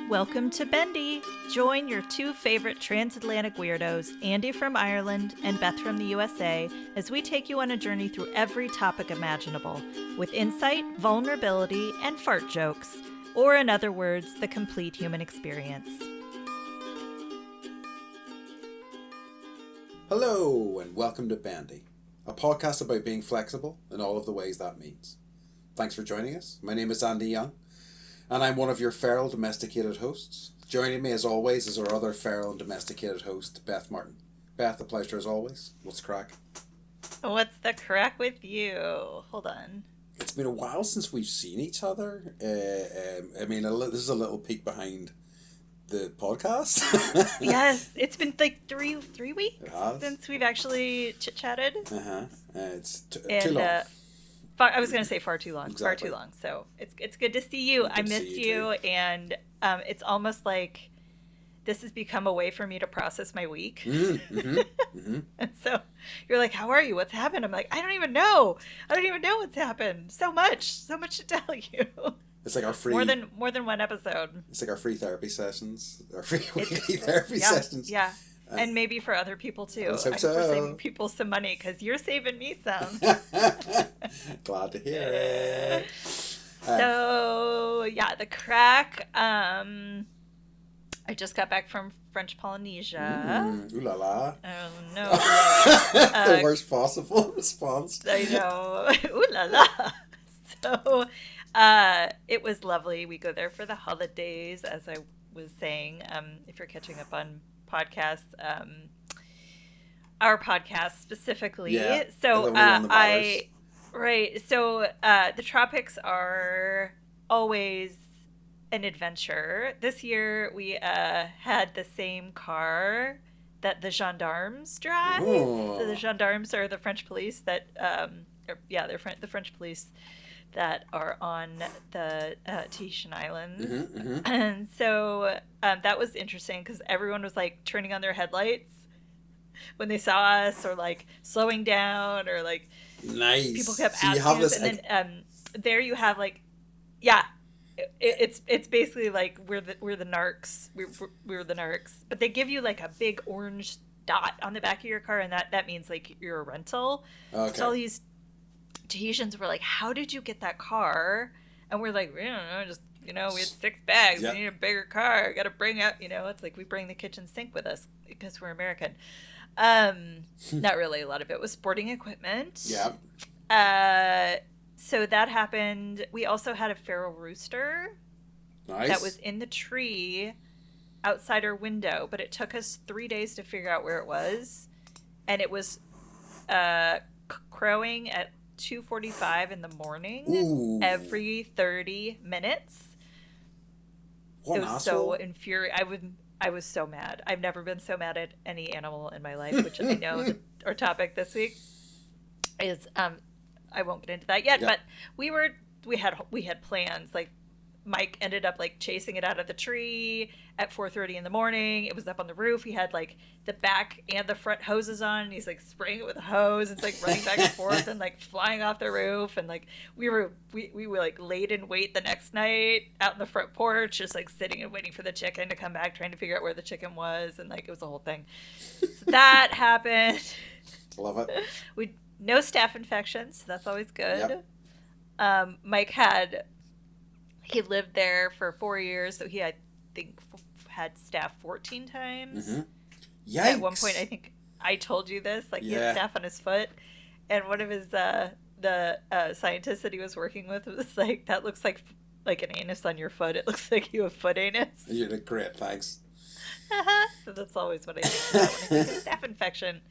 Welcome to Bendy. Join your two favorite transatlantic weirdos, Andy from Ireland and Beth from the USA, as we take you on a journey through every topic imaginable, with insight, vulnerability, and fart jokes, or in other words, the complete human experience. Hello, and welcome to Bendy, a podcast about being flexible in all of the ways that means. Thanks for joining us. My name is Andy Young, and I'm one of your feral domesticated hosts. Joining me as always is our other feral and domesticated host, Beth Martin. Beth, a pleasure as always. What's the crack? What's the crack with you? Hold on. It's been a while since we've seen each other. This is a little peek behind the podcast. Yes, it's been like three weeks since we've actually chit-chatted. It's too long. I was going to say far too long. Exactly. Far too long. So it's good to see you. I missed you, and it's almost like this has become a way for me to process my week. And so you're like, "How are you? What's happened?" I'm like, "I don't even know. I don't even know what's happened. So much to tell you." It's like our free more than one episode. It's like our free therapy sessions, our free weekly therapy sessions. Yeah. And maybe for other people too. Let's hope I'm so. for saving people some money because you're saving me some. Glad to hear it. So yeah, the crack. I just got back from French Polynesia. Ooh la la. Oh no. The worst possible response. I know. Ooh la la. So it was lovely. We go there for the holidays, as I was saying. If you're catching up on podcasts, our podcast specifically. Yeah, so So the tropics are always an adventure. This year we had the same car that the gendarmes drive. So the gendarmes are the French police that they're the French police that are on the Tahitian Islands. And so that was interesting because everyone was like turning on their headlights when they saw us, or like slowing down, or like nice. People kept so asking us. And then there you have like, it's basically like we're the narcs. We're the narcs, but they give you like a big orange dot on the back of your car, and that means like you're a rental. Okay. So all these Tahitians were like, "How did you get that car?" And we're like, "We don't know, just we had 6 bags. Yep. We need a bigger car. Got to bring out, it's like we bring the kitchen sink with us because we're American." Not really. A lot of it was sporting equipment. Yeah. So that happened. We also had a feral rooster. Nice. That was in the tree outside our window, but it took us 3 days to figure out where it was, and it was crowing at 2:45 in the morning. Ooh. Every 30 minutes. What it was asshole. so infuriating. I was so mad. I've never been so mad at any animal in my life, which I know our topic this week is. I won't get into that yet, but we had plans. Like Mike ended up like chasing it out of the tree at 4:30 in the morning. It was up on the roof. He had like the back and the front hoses on, and he's like spraying it with a hose. It's like running back and forth and like flying off the roof. And like we were like laid in wait the next night out in the front porch, just like sitting and waiting for the chicken to come back, trying to figure out where the chicken was, and like it was a whole thing. So that happened. Love it. No staph infections, so that's always good. Yep. Mike he lived there for 4 years, so he, I think, had staph 14 times. Yikes. At one point, I think I told you this, like he had staph on his foot, and one of his the scientists that he was working with was like, "That looks like an anus on your foot. It looks like you have foot anus." You did great, thanks. So that's always what I think about when I think of staph infection.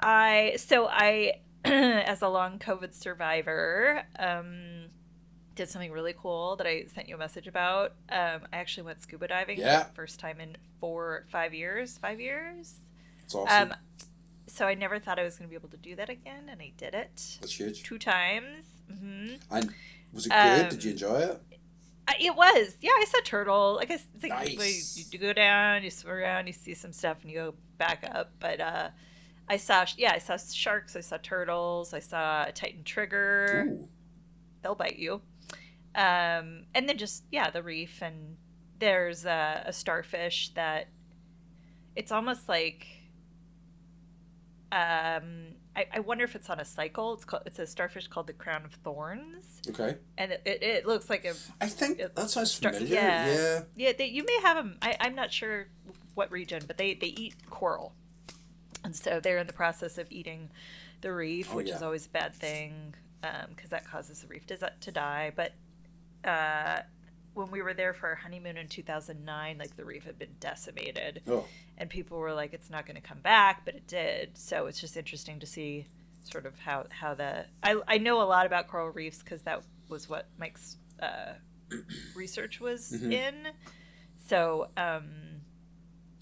I as a long COVID survivor, did something really cool that I sent you a message about. I actually went scuba diving for the first time in 5 years. 5 years. That's awesome. So I never thought I was going to be able to do that again, and I did it. That's huge. 2 times. Mm-hmm. And was it good? Did you enjoy it? It was. Yeah, I saw turtle. I guess it's like Nice. you go down, you swim around, you see some stuff, and you go back up. But I saw sharks, I saw turtles, I saw a Titan trigger. Ooh. They'll bite you. And then just, yeah, the reef. And there's a starfish that it's almost like, I wonder if it's on a cycle. It's a starfish called the crown of thorns. Okay. And it looks like I think that sounds familiar. yeah. Yeah. Yeah, you may have them. I'm not sure what region, but they eat coral. And so they're in the process of eating the reef, which is always a bad thing, because that causes the reef to die. But when we were there for our honeymoon in 2009, like the reef had been decimated. Oh. And people were like, it's not going to come back, but it did. So it's just interesting to see sort of how I know a lot about coral reefs because that was what Mike's research was in. So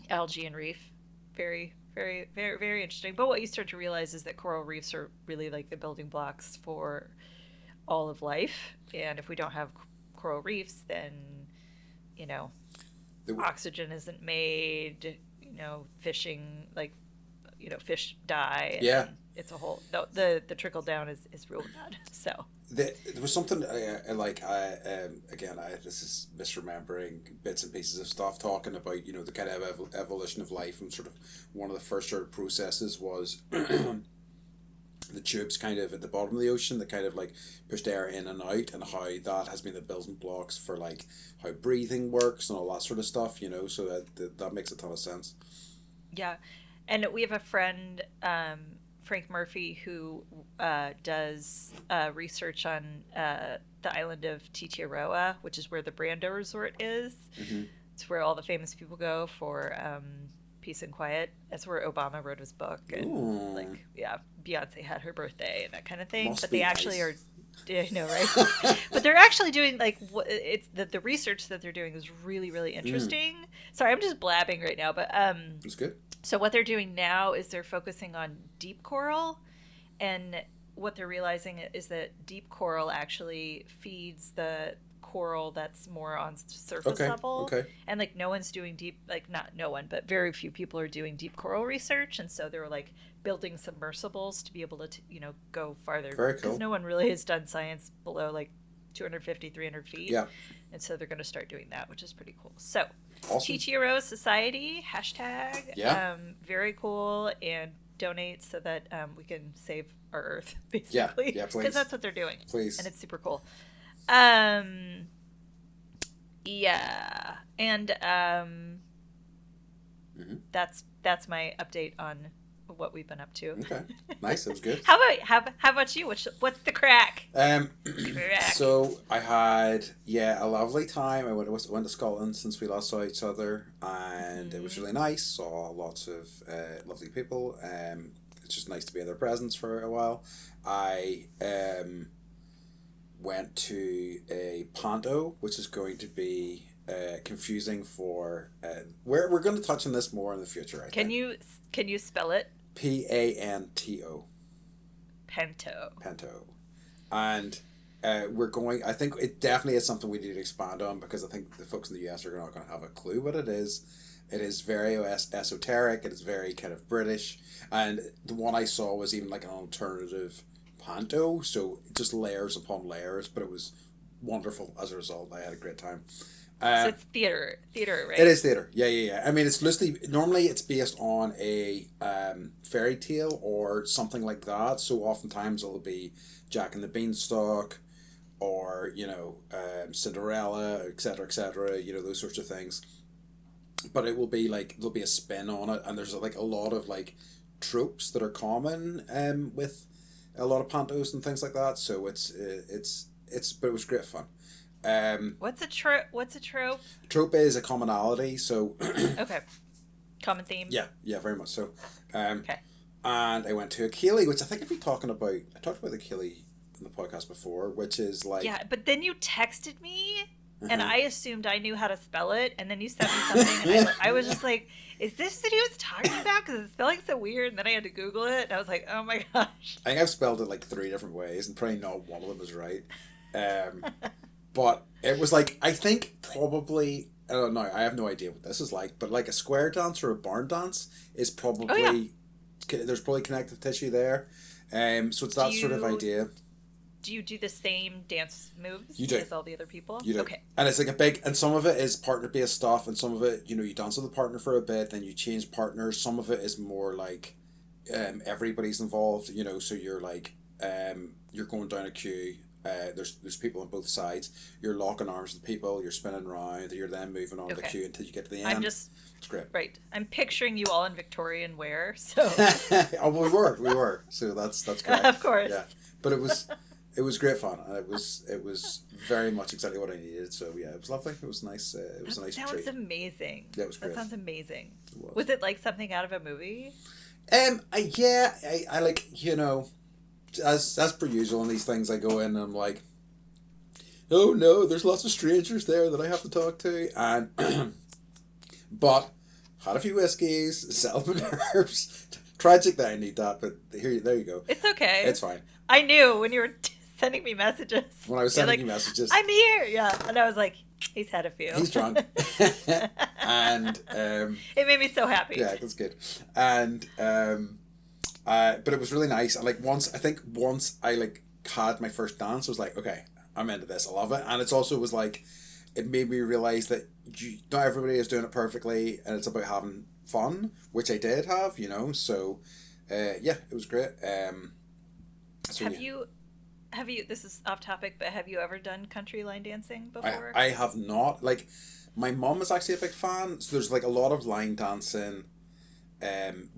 algae and reef, very, very, very, very interesting. But what you start to realize is that coral reefs are really like the building blocks for all of life. And if we don't have coral reefs, then, oxygen isn't made, fishing, like, fish die. Yeah. It's a whole, the trickle down is real bad. So there was something again, this is misremembering bits and pieces of stuff talking about the kind of evolution of life, and sort of one of the first sort of processes was the tubes kind of at the bottom of the ocean that kind of like pushed air in and out, and how that has been the building blocks for like how breathing works and all that sort of stuff, so that makes a ton of sense. Yeah. And we have a friend, Frank Murphy, who does research on the island of Titiaroa, which is where the Brando Resort is. Mm-hmm. It's where all the famous people go for peace and quiet. That's where Obama wrote his book, and Beyonce had her birthday and that kind of thing. Must but be they actually nice. I know, right? But they're actually doing like it's the research that they're doing is really, really interesting. Sorry, I'm just blabbing right now, but It's good. so what they're doing now is they're focusing on deep coral, and what they're realizing is that deep coral actually feeds the coral that's more on surface level. Okay. And like no one's doing deep, like not no one, but very few people are doing deep coral research, and so they're like building submersibles to be able to go farther. Very cool. Because no one really has done science below like 250, 300 feet. Yeah. And so they're going to start doing that, which is pretty cool. So Awesome. TTRO Society, hashtag. Yeah. Very cool. And donate so that we can save our Earth, basically. Yeah, please. Because that's what they're doing. Please. And it's super cool. Yeah. And that's my update on what we've been up to. Okay. Nice. That was good. How about you? What's the crack? So I had a lovely time. I went to Scotland since we last saw each other, and it was really nice. Saw lots of lovely people. It's just nice to be in their presence for a while. I went to a panto, which is going to be confusing for. We're going to touch on this more in the future. Can you spell it? Panto. Panto. And we're going. I think it definitely is something we need to expand on, because I think the folks in the US are not going to have a clue what it is. It is very esoteric. It is very kind of British, and the one I saw was even like an alternative panto, so just layers upon layers. But it was wonderful as a result. I had a great time. So it's theater, right? It is theater. Yeah. I mean, it's loosely. Normally, it's based on a fairy tale or something like that. So oftentimes it'll be Jack and the Beanstalk, or Cinderella, etc., those sorts of things. But it will be like there'll be a spin on it, and there's like a lot of like tropes that are common with a lot of pantos and things like that. So but it was great fun. What's a trope? Trope is a commonality, so okay, common theme. Yeah, very much so. Okay. And I went to Achille, which I think I talked about Achille in the podcast before, which is like but then you texted me, and I assumed I knew how to spell it, and then you sent me something, and I was just like, "Is this what he was talking about?" Because it's spelling so weird, and then I had to Google it, and I was like, "Oh my gosh!" I think I've spelled it like 3 different ways, and probably not one of them is right. But it was like, I think probably, I don't know, I have no idea what this is like, but like a square dance or a barn dance is probably, there's probably connective tissue there. So it's that sort of idea. do you do the same dance moves You do. as all the other people? You do. Okay. And it's like a big, and some of it is partner-based stuff, and some of it, you know, you dance with the partner for a bit, then you change partners. Some of it is more like everybody's involved, you know, so you're like, you're going down a queue, there's people on both sides, you're locking arms with people, you're spinning around, you're then moving on the queue until you get to the end. It's great. Right. I'm picturing you all in Victorian wear, so. Oh, we were. So that's great. Of course. Yeah, but it was great fun, and it was very much exactly what I needed. So yeah, it was lovely. It was nice. It was a nice treat. That sounds amazing. Yeah, it was great. That sounds amazing. It was it like something out of a movie? I like, you know, as per usual in these things, I go in and I'm like, oh no, there's lots of strangers there that I have to talk to, and but had a few whiskeys, settled my nerves. Tragic that I need that, but there you go. It's okay. It's fine. I knew when you were sending me messages. When I was sending you messages, I'm here. Yeah, and I was like, he's had a few. He's drunk, and it made me so happy. Yeah, that's good. And but it was really nice. And like once I like had my first dance, I was like, okay, I'm into this. I love it. And it's also was like, it made me realize that not everybody is doing it perfectly, and it's about having fun, which I did have, you know. So, yeah, it was great. So have you? This is off topic, but have you ever done country line dancing before? I have not. Like, my mum is actually a big fan. So there's like a lot of line dancing.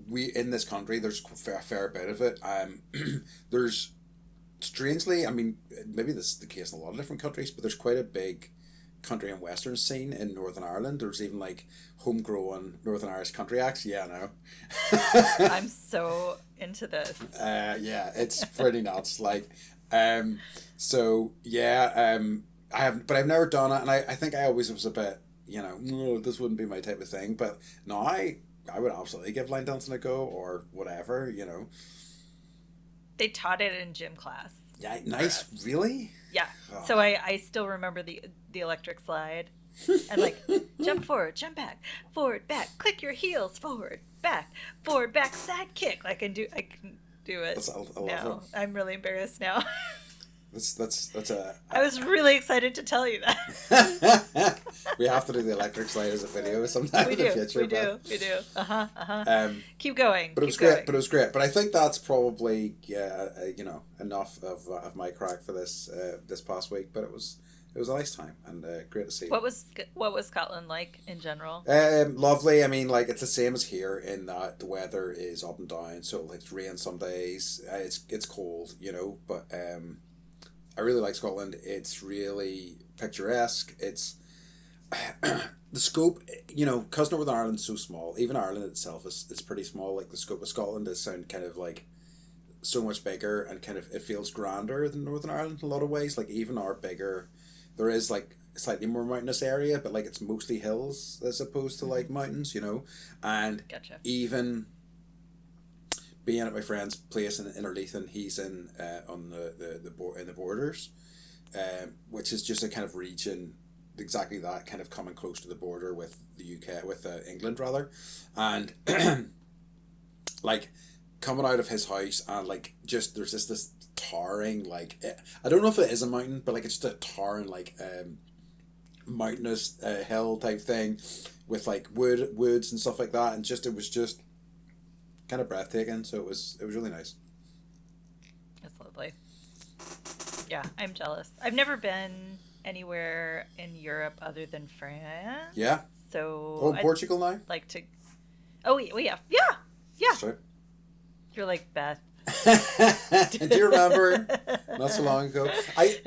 We in this country, there's a fair bit of it. There's strangely, I mean, maybe this is the case in a lot of different countries, but there's quite a big country and western scene in Northern Ireland. There's even like homegrown Northern Irish country acts. Yeah, no. I'm so into this. Yeah, it's pretty nuts. Like, so yeah, I've never done it, and I think I always was a bit, you know, no, this wouldn't be my type of thing. But no, I would absolutely give line dancing a go or whatever, you know. They taught it in gym class. Yeah, nice. Really? Yeah. Oh. So I still remember the electric slide. And like, jump forward, jump back, forward, back, click your heels, forward, back, side kick. I can do it. I love it. I'm really embarrassed now. That's a. I was really excited to tell you that. We have to do the electric slide as a video sometime in the future. We do. Keep going. But it was great. But I think that's probably you know, enough of my crack for this past week. But it was a nice time and great to see. What was Scotland like in general? Lovely. I mean, like, it's the same as here in that the weather is up and down. So like, it's rain some days. It's cold, you know. But I really like Scotland. It's really picturesque. It's the scope, you know, because Northern Ireland's so small. Even Ireland itself is pretty small. Like, the scope of Scotland is kind of like so much bigger, and kind of it feels grander than Northern Ireland in a lot of ways. Like, even our bigger, there is like a slightly more mountainous area, but like it's mostly hills as opposed to like mountains, you know. And Gotcha. Even being at my friend's place in Innerleithen, he's in on the borders, which is just a kind of region, exactly that, kind of coming close to the border with the UK, with England rather, and like coming out of his house, and like just there's this towering, like, I don't know if it is a mountain, but like it's just a towering like mountainous hill type thing with like woods and stuff like that, and just it was just kind of breathtaking. So it was really nice. That's lovely. Yeah, I'm jealous. I've never been anywhere in Europe other than France. Yeah. So Portugal now? Like to. Oh yeah. That's right. You're like Beth. Do you remember? Not so long ago. I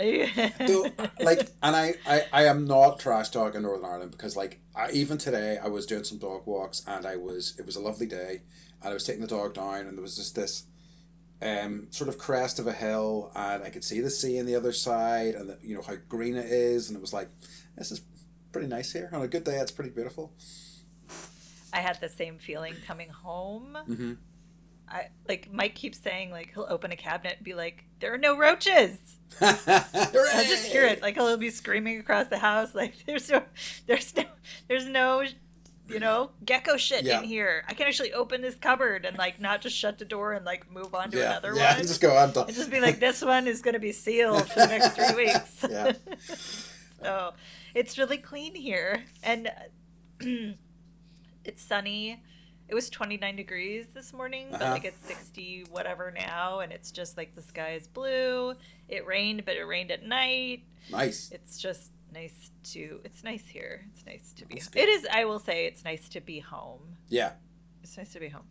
am not trash talking Northern Ireland, because like even today I was doing some dog walks, and it was a lovely day, and I was taking the dog down, and there was just this sort of crest of a hill, and I could see the sea on the other side, and you know how green it is, and it was like, this is pretty nice here. On a good day, it's pretty beautiful. I had the same feeling coming home. Mm-hmm. Mike keeps saying, like, he'll open a cabinet and be like, there are no roaches. I just hear it, like he'll be screaming across the house, like there's no gecko shit Yeah. in here. I can actually open this cupboard and like not just shut the door and like move on to another Yeah, one. just go on. And just be like, this one is going to be sealed for the next 3 weeks. Yeah. So it's really clean here. And it's sunny. It was 29 degrees this morning, but like it's 60 whatever now. And it's just like the sky is blue. It rained, but it rained at night. Nice. It's just it's nice here. It's nice to be it is, I will say, it's nice to be home. Yeah. It's nice to be home.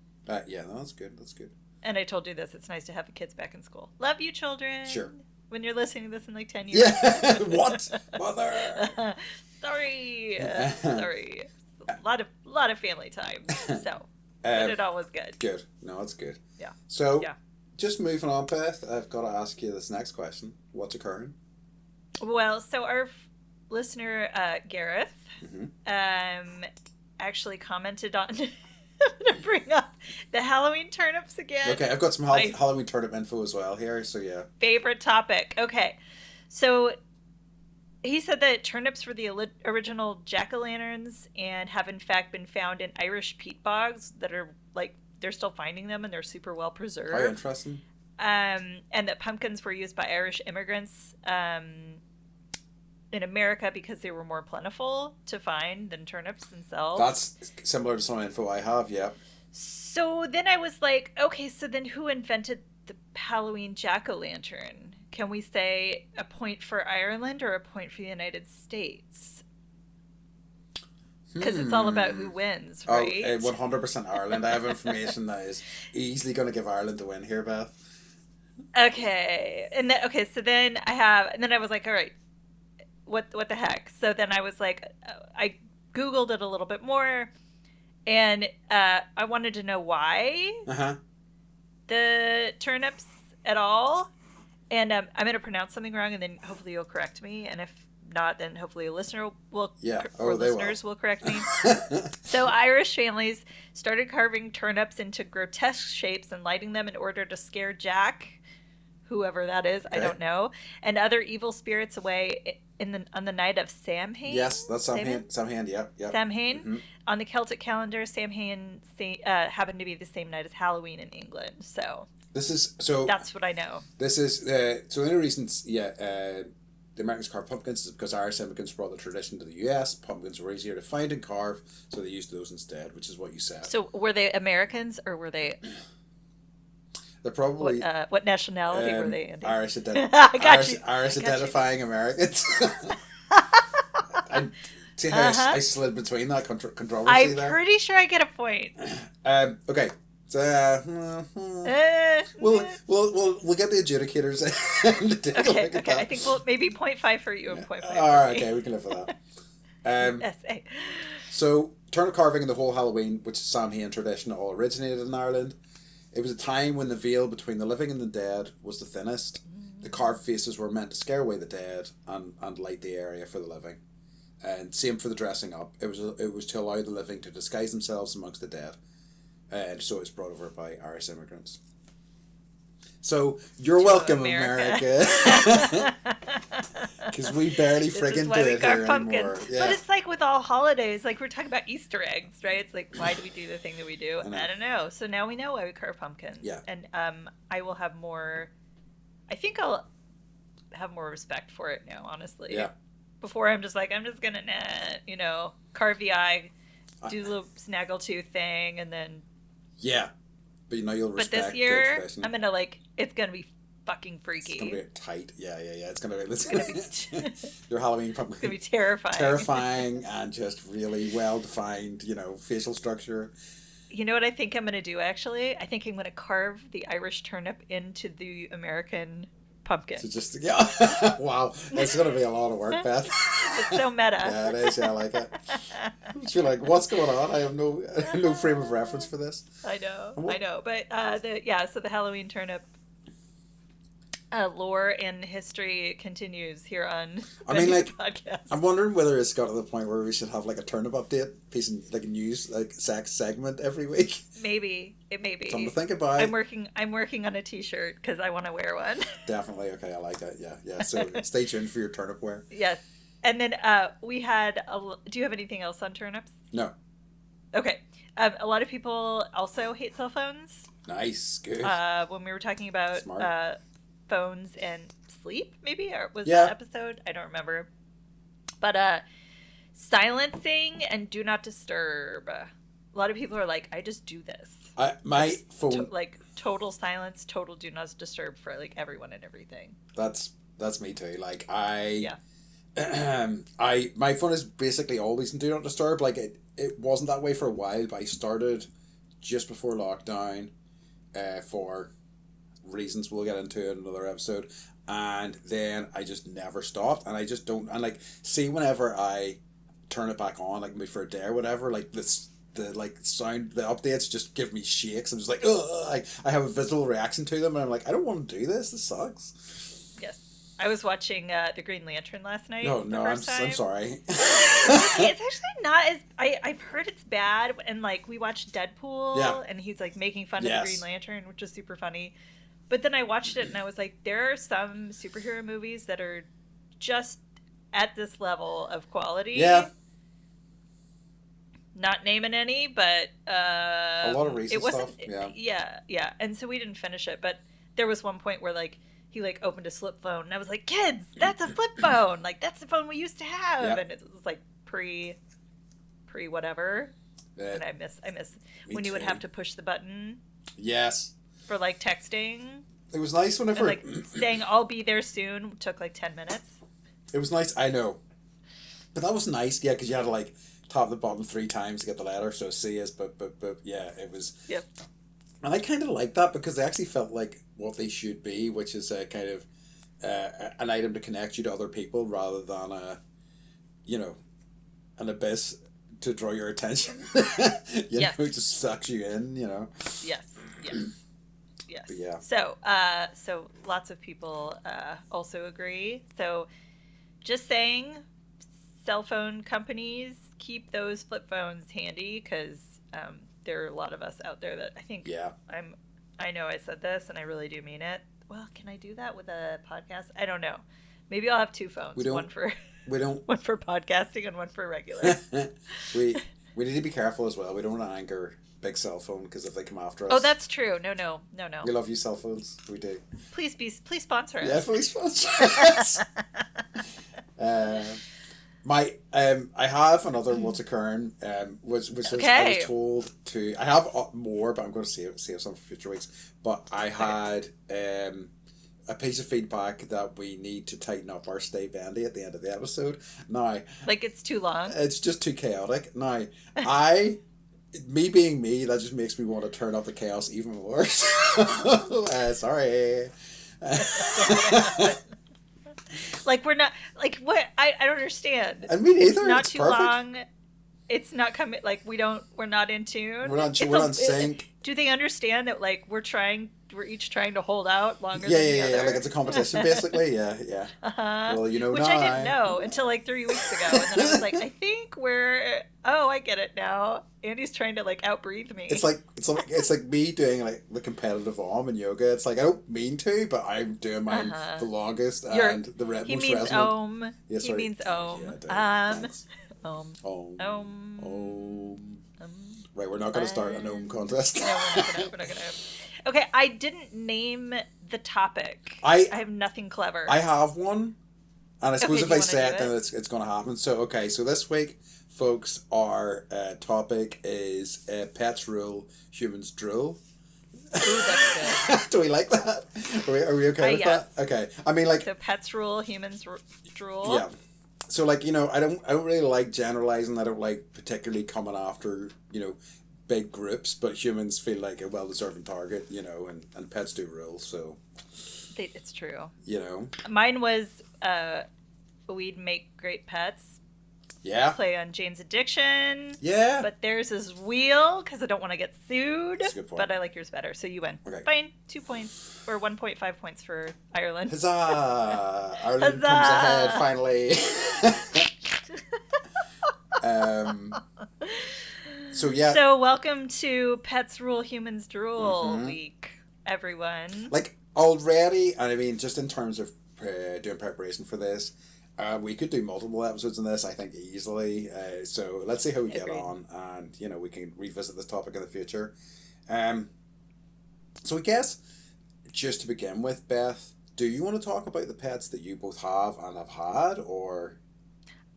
Yeah, no, that's good. That's good. And I told you this, it's nice to have the kids back in school. Love you, children. Sure. When you're listening to this in like 10 years. Yeah. What? Mother. Sorry. Sorry. A lot of family time. So, but it all was good. Good. No, it's good. Yeah. So, just moving on, Beth, I've got to ask you this next question. What's occurring? Well, so our listener, Gareth, actually commented on... I'm going to bring up the Halloween turnips again. Okay, I've got some Halloween turnip info as well here, so yeah. Favorite topic. Okay. So he said that turnips were the original jack-o'-lanterns and have in fact been found in Irish peat bogs that are like, they're still finding them and they're super well preserved. How interesting. And that pumpkins were used by Irish immigrants in America because they were more plentiful to find than turnips themselves. That's similar to some info I have, yeah. So then I was like, okay, so then who invented the Halloween jack-o'-lantern? Can we say a point for Ireland or a point for the United States? Because it's all about who wins, right? 100% Ireland. I have information that is easily going to give Ireland the win here, Beth. Okay. So then I was like, all right, what the heck? So then I was like, I Googled it a little bit more, and I wanted to know why the turnips at all. And I'm going to pronounce something wrong, and then hopefully you'll correct me. And if not, then hopefully a listener will, listeners will correct me. So Irish families started carving turnips into grotesque shapes and lighting them in order to scare Jack, whoever that is, I don't know, and other evil spirits away on the night of Samhain. Yes, that's Samhain. Samhain, yep. Samhain. Mm-hmm. On the Celtic calendar, Samhain happened to be the same night as Halloween in England. So that's what I know. This is so one of the reasons. The Americans carved pumpkins is because Irish immigrants brought the tradition to the U.S. Pumpkins were easier to find and carve, so they used those instead, which is what you said. So were they Americans or were they? They're probably what nationality were they? Irish Irish identifying Americans. See how I slid between that controversy there? I'm pretty sure I get a point. Okay. So we'll get the adjudicators and take a look at that. I think maybe 0.5 for you and 0.5 for me. All right, okay, we can live with that. So turnip carving and the whole Halloween, which is Samhain tradition, all originated in Ireland. It was a time when the veil between the living and the dead was the thinnest. The carved faces were meant to scare away the dead and light the area for the living. And same for the dressing up. It was to allow the living to disguise themselves amongst the dead. And so it was brought over by Irish immigrants. So you're welcome, America. Because we barely friggin' do it here anymore. Yeah. But it's like with all holidays, like we're talking about Easter eggs, right? It's like, why do we do the thing that we do? I don't know. So now we know why we carve pumpkins. Yeah. And I will have more. I think I'll have more respect for it now, honestly. Yeah. Before I'm just gonna carve the eye, do the snaggletooth thing, and then. Yeah. But you'll respect. But this year, I'm gonna it's gonna be fucking freaky. It's gonna be tight. Yeah. It's gonna be. Your Halloween pumpkin. It's gonna be terrifying. Terrifying and just really well defined, facial structure. You know what I think I'm gonna do? Actually, I think I'm gonna carve the Irish turnip into the American pumpkin. So wow, it's gonna be a lot of work, Beth. It's so meta. Yeah, it is. Yeah, I like it. You're like, what's going on? I have no frame of reference for this. I know, but so the Halloween turnip lore and history continues here on Bendy's podcast. I'm wondering whether it's got to the point where we should have a turnip update piece of a news sex segment every week. Maybe it may be something to think about. I'm working on a T-shirt because I want to wear one. Definitely. Okay, I like it. Yeah. So stay tuned for your turnip wear. Yes, and then we had. Do you have anything else on turnips? No. Okay. A lot of people also hate cell phones. Nice, good, When we were talking about smart. phones and sleep, maybe, or was that Yeah, episode? I don't remember. But silencing and do not disturb. A lot of people are like, I just do this. I my just phone. like total silence, total do not disturb for like everyone and everything. That's me too. Like Yeah. my phone is basically always in do not disturb. Like it wasn't that way for a while, but I started just before lockdown, for reasons we'll get into in another episode, and then I just never stopped, and I just don't. And like, see, whenever I turn it back on, like maybe for a day or whatever, like this. The like sound, the updates just give me shakes. I'm just like, ugh, I have a visceral reaction to them, and I'm like, I don't want to do this. This sucks. Yes. I was watching The Green Lantern last night No, for the no, first I'm time. sorry. It's okay. It's actually not as I've heard it's bad, and like we watched Yeah. Deadpool, and he's like making fun of the Green Yes. Lantern, which is super funny. But then I watched it, and I was like, there are some superhero movies that are just at this level of quality. Yeah. Not naming any, but A lot of it recent wasn't. stuff. Yeah. Yeah, yeah. And so we didn't finish it, but there was one point where like he like opened a flip phone, and I was like, "Kids, that's a flip phone! Like that's the phone we used to have." Yeah. And it was like pre whatever. Uh, And I miss Me when you would too. have to push the button Yes. for like texting, It was nice and whenever like saying "I'll be there soon" took like 10 minutes. it was nice. I know, but that was nice. Yeah, because you had to like tap the button 3 times to get the letter. So C is, but yeah, it was. Yep. And I kind of like that because they actually felt like what they should be, which is a kind of an item to connect you to other people rather than you know, an abyss to draw your attention. Yes. It just sucks you in. Yes. Yes. Yes. But yeah. So lots of people also agree. So just saying, cell phone companies keep those flip phones handy because there are a lot of us out there that I think Yeah. I know I said this and I really do mean it. Well, can I do that with a podcast? I don't know. Maybe I'll have two phones, We don't. one for We don't. one for podcasting and one for regular. we we need to be careful as well. We don't want to anger big cell phone because if they come after us. Oh, that's true. No. We love you, cell phones. We do. Please sponsor us. Yeah, please sponsor us. I have another what's occurring, which is I was told to. I have more, but I'm going to save some for future weeks. But I had a piece of feedback that we need to tighten up our stay bendy at the end of the episode. Now, Like it's too long. it's just too chaotic. Now, me being me, that just makes me want to turn up the chaos even more. Sorry. Like we're not like what I don't understand. And me neither. It's not It's too perfect. long. It's not coming like we're not in tune. We're not in sync. Do they understand that like we're each trying to hold out longer Yeah, than the yeah, other? yeah. Like it's a competition, basically. Yeah. Uh-huh. Well, Which now. I didn't know until like 3 weeks ago, and then I was like, I think I get it now. Andy's trying to like outbreathe me. It's like me doing like the competitive in yoga. It's like I don't mean to, but I'm doing mine the longest and the He most means resonant. om. Yeah, He sorry. means om. Yeah, thanks. Om. Om. Right, we're not going to start an om contest. No, we're not gonna. Okay, I didn't name the topic. I have nothing clever. I have one, and I suppose Okay, if do you I wanna say do it, then it's going to happen. So this week, folks, our topic is pets rule, humans drool. Ooh, that's good. Do we like that? Are we okay with yes. that? Okay. I mean, like, So pets rule, humans drool. yeah. So like, I don't really like generalizing. I don't like particularly coming after big groups, but humans feel like a well-deserving target, and pets do rule. So It's true. Mine was we'd make great pets. Yeah. Play on Jane's addiction. Yeah. But theirs is wheel because I don't want to get sued. That's a good point. But I like yours better, so you win. Okay. Fine, 2 points or 1.5 points for Ireland. Huzzah! Ireland Huzzah! comes ahead finally. So yeah. So welcome to Pets Rule Humans Drool week, everyone. Like already, and I mean just in terms of doing preparation for this, We could do multiple episodes on this, I think, easily. So let's see how we get Agreed. on, and we can revisit this topic in the future. Um, so I guess just to begin with, Beth, do you want to talk about the pets that you both have and have had, or?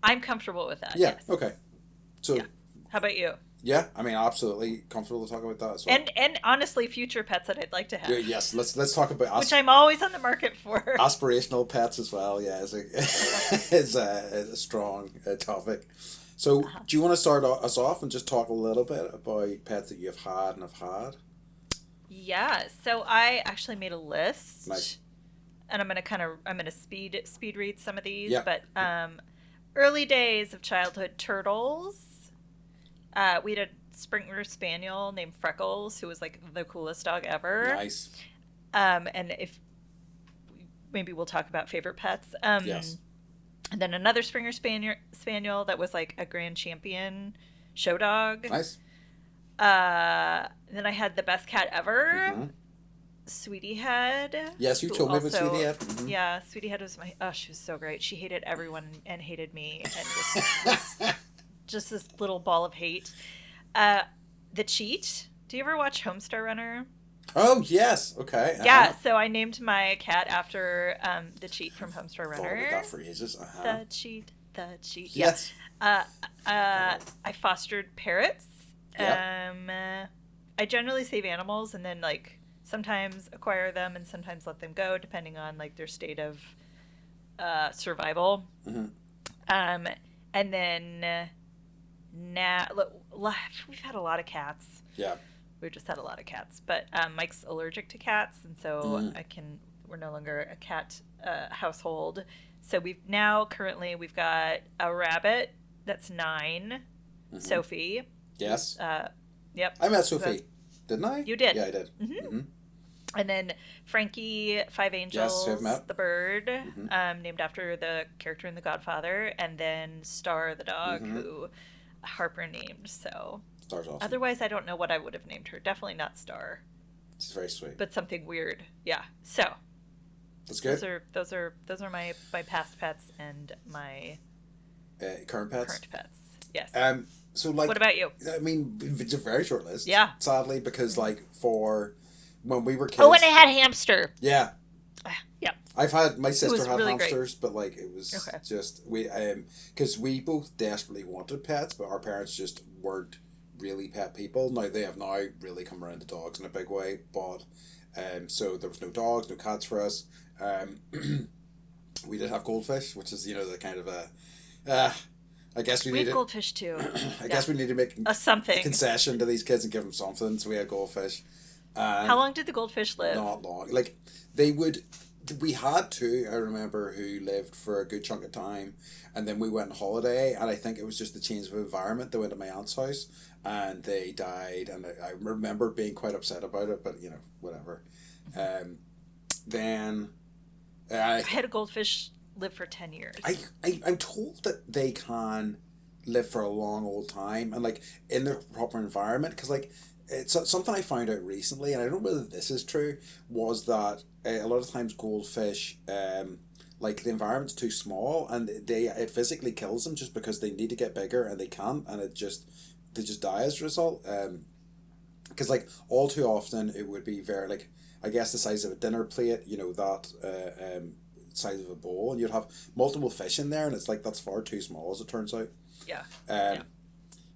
I'm comfortable with that. Yeah. Yes. Okay. So Yeah. How about you? yeah, I mean, absolutely comfortable to talk about that as well. And honestly, future pets that I'd like to have. Yes, let's talk about which I'm always on the market for. Aspirational pets as well. Yeah, is a strong topic. So, do you want to start us off and just talk a little bit about pets that you've had and have had? Yeah. So I actually made a list. Nice. And I'm gonna speed read some of these. Yeah. But early days of childhood, turtles. We had a Springer Spaniel named Freckles, who was like the coolest dog ever. Nice. And if maybe we'll talk about favorite pets. Yes. And then another Springer Spaniel that was like a Grand Champion show dog. Nice. Then I had the best cat ever, Mm-hmm. Sweetie Head. Yes, you told me about Sweetie Head. Mm-hmm. Yeah, Sweetie Head was she was so great. She hated everyone and hated me, and was just this little ball of hate. The Cheat. Do you ever watch Homestar Runner? Oh yes, okay. Yeah, so I named my cat after the Cheat from Homestar Runner. Thought about that for ages. The Cheat, the Cheat. Yes. Yeah. I fostered parrots. Yep. I generally save animals and then like sometimes acquire them and sometimes let them go depending on like their state of survival. Mm-hmm. And then now we've had a lot of cats. Yeah. We've just had a lot of cats, but Mike's allergic to cats, and so we're no longer a cat household. So we've got a rabbit that's 9, Sophie. Yes. Yep. I met Sophie. Didn't I? You did. Yeah, I did. Mm-hmm. Mm-hmm. And then Frankie, 5 Angels, Yes, I've met. the bird, named after the character in The Godfather, and then Star, the dog, who Harper named. So Star's awesome. otherwise, I don't know what I would have named her. Definitely not Star. It's very sweet. But something weird. Yeah. So that's good. Those are my past pets and my current pets. Current pets. Yes. So like, what about you? I mean, it's a very short list. Yeah. Sadly, because like for when we were kids. Oh, and I had hamster. Yeah. Yeah. I've had my sister had really hamsters, but like it was just because we both desperately wanted pets, but our parents just weren't really pet people. Now they have now really come around to dogs in a big way, but so there was no dogs, no cats for us. We did have goldfish, which is the kind of a I guess we needed goldfish too. I guess we need to make a concession to these kids and give them something. So we had goldfish. How long did the goldfish live? Not long. Like they would. We had two, I remember, who lived for a good chunk of time, and then we went on holiday, and I think it was just the change of environment. They went to my aunt's house, and they died, and I remember being quite upset about it, but whatever. Then I had a goldfish live for 10 years. I'm told that they can live for a long old time, and like in the proper environment, because like it's something I found out recently, and I don't know whether this is true, was that a lot of times goldfish, like the environment's too small, and it physically kills them just because they need to get bigger and they can't, and they just die as a result. Because like all too often it would be very like I guess the size of a dinner plate, that size of a bowl, and you'd have multiple fish in there, and it's like that's far too small as it turns out. Yeah.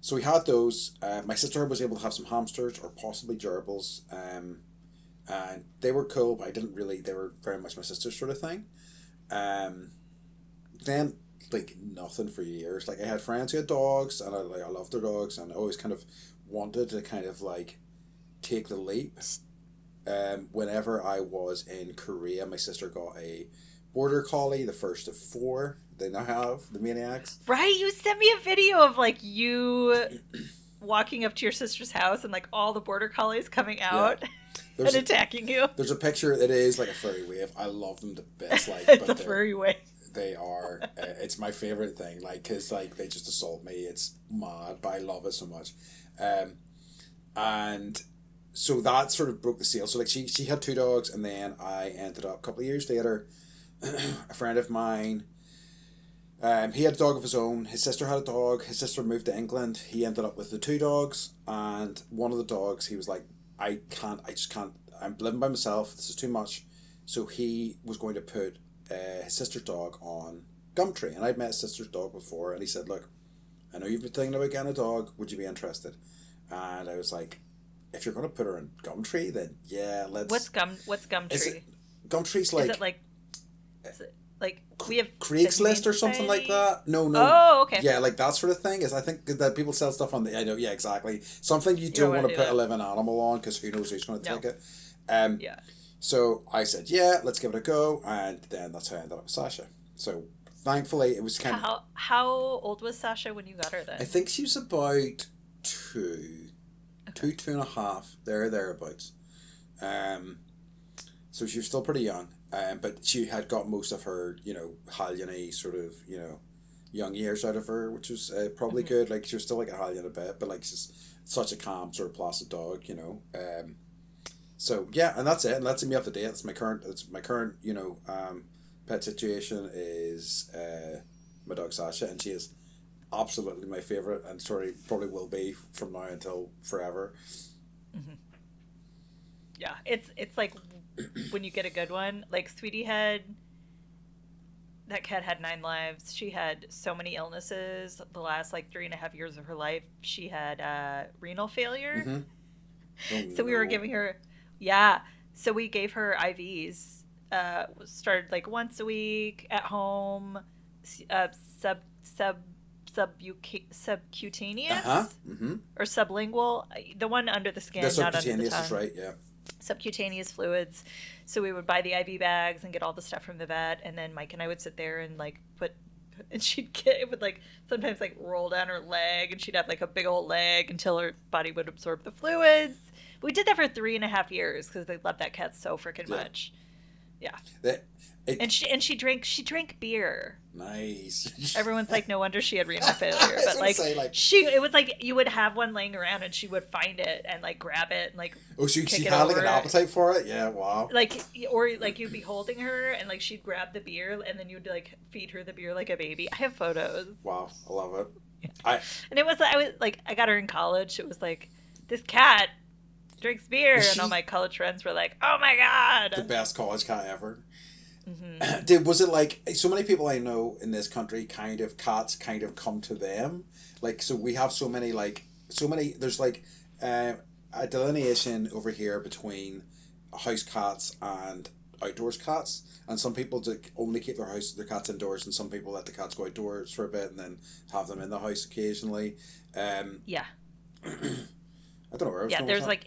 So we had those. My sister was able to have some hamsters or possibly gerbils, and they were cool, but they were very much my sister's sort of thing. Then like nothing for years. Like I had friends who had dogs, and I loved their dogs, and I always kind of wanted to kind of like take the leap. Whenever I was in Korea, my sister got a border collie, the first of 4 they now have, the maniacs. Right, you sent me a video of like you walking up to your sister's house and like all the border collies coming out and attacking you. There's a picture. It is like a furry wave. I love them to bits. Like it's a furry wave. They are. It's my favorite thing. Like, cause like they just assault me. It's mad, but I love it so much. And so that sort of broke the seal. So like she had 2 dogs, and then I ended up a couple of years later. A friend of mine He had a dog of his own. His sister had a dog. His sister moved to England. He ended up with the two dogs, and one of the dogs, he was like, I can't, I just can't, I'm living by myself. This is too much. So he was going to put his sister's dog on Gumtree. And I'd met his sister's dog before, and he said, look, I know you've been thinking about getting a dog. Would you be interested? And I was like, if you're going to put her on Gumtree, then yeah, let's. What's Gumtree? Gumtree's like. Is it like we have Craigslist or something like that? No. Oh, okay. Yeah, like that sort of thing. Is I think that people sell stuff on the. I know. Yeah, exactly. Something you don't want to put a living animal on because who knows who's going to take it. Yeah. So I said, yeah, let's give it a go, and then that's how I ended up with Sasha. So thankfully, it was kind of. How old was Sasha when you got her then? I think she was about two, okay. two and a half, thereabouts. So she was still pretty young, but she had got most of her, Hallion-y sort of, young years out of her, which was probably good. Like she was still like a Hallion a bit, but like she's such a calm sort of placid dog, So yeah, and that's it. And that's me up to date. It's my current. Pet situation is my dog Sasha, and she is absolutely my favorite, and probably will be from now until forever. Mm-hmm. Yeah, it's like when you get a good one, like Sweetie that cat had 9 lives. She had so many illnesses. The last like 3.5 years of her life, she had renal failure. Mm-hmm. So we were giving her, yeah. So we gave her IVs. Started like once a week at home. Subcutaneous or sublingual, the one under the skin, not under the tongue. Is right, yeah. Subcutaneous fluids. So we would buy the IV bags and get all the stuff from the vet, and then Mike and I would sit there and like and it would like sometimes like roll down her leg, and she'd have like a big old leg until her body would absorb the fluids. We did that for 3.5 years because they loved that cat so freaking much. Yeah. And she drank beer. Nice. Everyone's like, no wonder she had renal failure. But it was like you would have one laying around and she would find it and like grab it and like. Oh, she had like an appetite for it. Yeah, wow. Or you'd be holding her and like she'd grab the beer and then you'd like feed her the beer like a baby. I have photos. Wow, I love it. Yeah. I got her in college. It was like this cat drinks beer, and all my college friends were like, "Oh my god, the best college cat ever." Mm-hmm. Was it like so many people I know in this country cats come to them, like, so we have so many there's like a delineation over here between house cats and outdoors cats, and some people only keep their cats indoors, and some people let the cats go outdoors for a bit and then have them in the house occasionally. Yeah. I don't know where I was going there's with like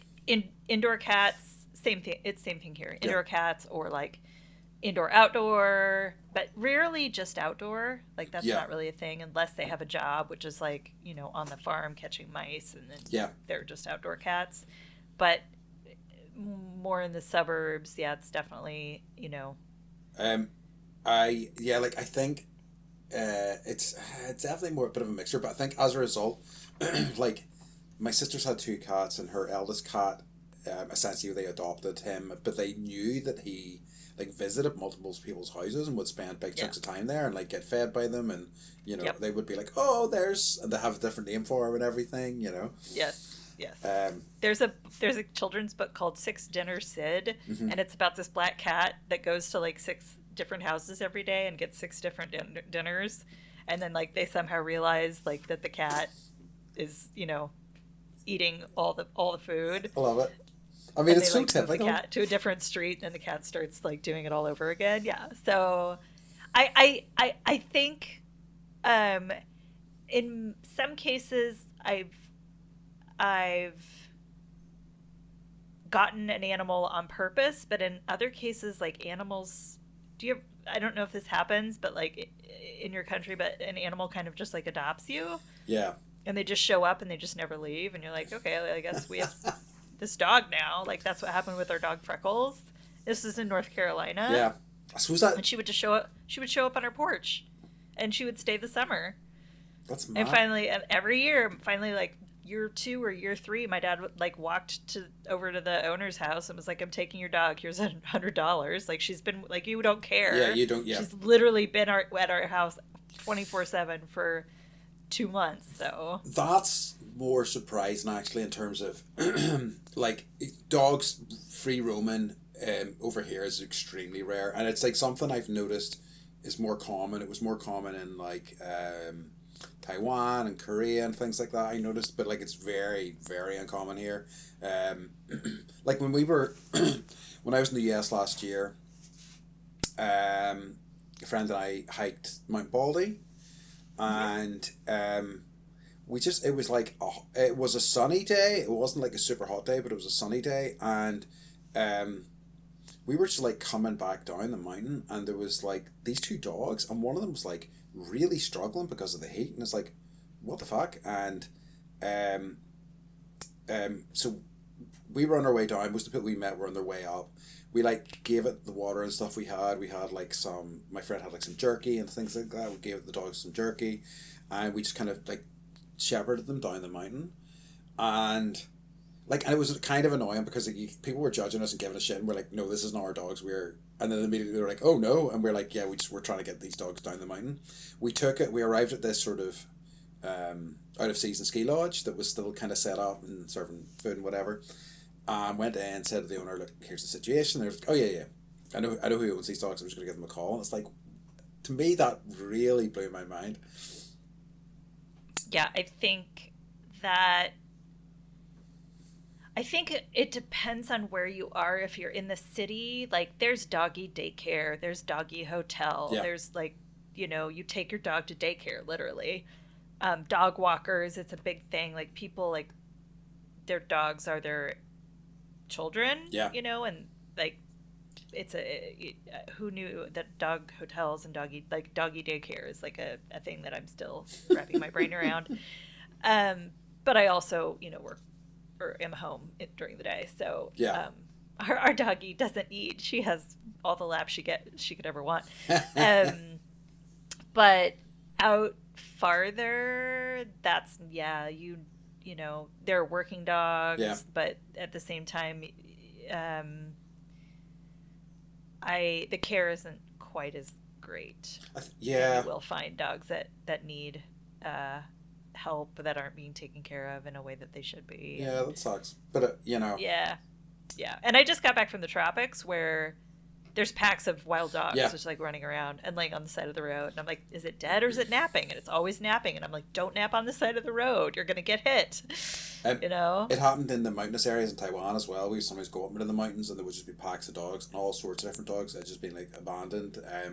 indoor cats, same thing. It's same thing here. Indoor cats, or like indoor outdoor, but rarely just outdoor. Like that's not really a thing unless they have a job, which is like, on the farm catching mice, and then they're just outdoor cats. But more in the suburbs, it's definitely, I think it's definitely more a bit of a mixture, but I think as a result, like my sister's had 2 cats, and her eldest cat, essentially they adopted him, but they knew that he like visited multiple people's houses and would spend big chunks of time there and like get fed by them, and they would be like, and they have a different name for him and everything, Yes. There's a children's book called 6 Dinner Sid, and it's about this black cat that goes to like 6 different houses every day and gets 6 different dinners, and then like they somehow realize like that the cat is eating all the food. I love it. I mean, it's so typical. Move the cat to a different street, and the cat starts like doing it all over again. Yeah. So, I think, in some cases, I've gotten an animal on purpose, but in other cases, like animals, I don't know if this happens, but like in your country, but an animal kind of just like adopts you. Yeah. And they just show up and they just never leave, and you're like, okay, I guess we have this dog now. Like that's what happened with our dog Freckles. This is in North Carolina. Yeah, I suppose that. And she would just show up. She would show up on our porch, and she would stay the summer. That's mad. And finally, every year, like year 2 or year 3, my dad like walked over to the owner's house and was like, "I'm taking your dog. Here's $100." Like she's been like, you don't care. Yeah, you don't. Yeah. She's literally been at our house 24/7 for 2 months. So that's more surprising actually in terms of like dogs free roaming over here is extremely rare, and it's like something I've noticed is more common. It was more common in like Taiwan and Korea and things like that. I noticed, but like it's very very uncommon here. Um, like when we were when I was in the US last year, a friend and I hiked Mount Baldy, mhm. and we just it was like it was a sunny day. It wasn't like a super hot day, but it was a sunny day, and um, we were just like coming back down the mountain, and there was like these two dogs, and one of them was like really struggling because of the heat, and it's like, what the fuck, and um, so we were on our way down. Most of the people we met were on their way up. We like gave it the water and stuff we had. We had like some. My friend had like some jerky and things like that. We gave the dogs some jerky, and we just kind of like shepherded them down the mountain, and like, and it was kind of annoying because like, people were judging us and giving us shit, and we're like, no, this isn't our dogs. And then immediately they were like, oh no, and we're like, yeah, we're trying to get these dogs down the mountain. We took it. We arrived at this sort of out of season ski lodge that was still kind of set up and serving food and whatever. Went in and said to the owner, look, here's the situation. They're like, oh yeah, I know who owns these dogs. I'm just going to give them a call. And it's like, to me, that really blew my mind. Yeah, that I think it depends on where you are. If you're in the city, like there's doggy daycare, there's doggy hotel, Yeah, there's like, you take your dog to daycare, literally. Dog walkers, it's a big thing. Like people like their dogs are their children, yeah, and like who knew that dog hotels and doggy daycare is like a thing that I'm still wrapping my brain around. Um, but I also, work or am home during the day. So yeah. our doggy doesn't eat. She has all the laps she could ever want. Um, but out farther, that's yeah, they're working Yeah, dogs, but at the same time, um, I the care isn't quite as great, and you yeah, will find dogs that need uh, help that aren't being taken care of in a way that they should be, yeah. and That sucks. But yeah, yeah. And I just got back from the tropics where there's packs of wild dogs yeah. just like running around and laying on the side of the road, and I'm like, is it dead or is it napping? And it's always napping, and I'm like, don't nap on the side of the road, you're gonna get hit. Um, you know it happened in the mountainous areas in Taiwan as well. We used to sometimes go up into the mountains, and there would just be packs of dogs and all sorts of different dogs that had just been like abandoned. Had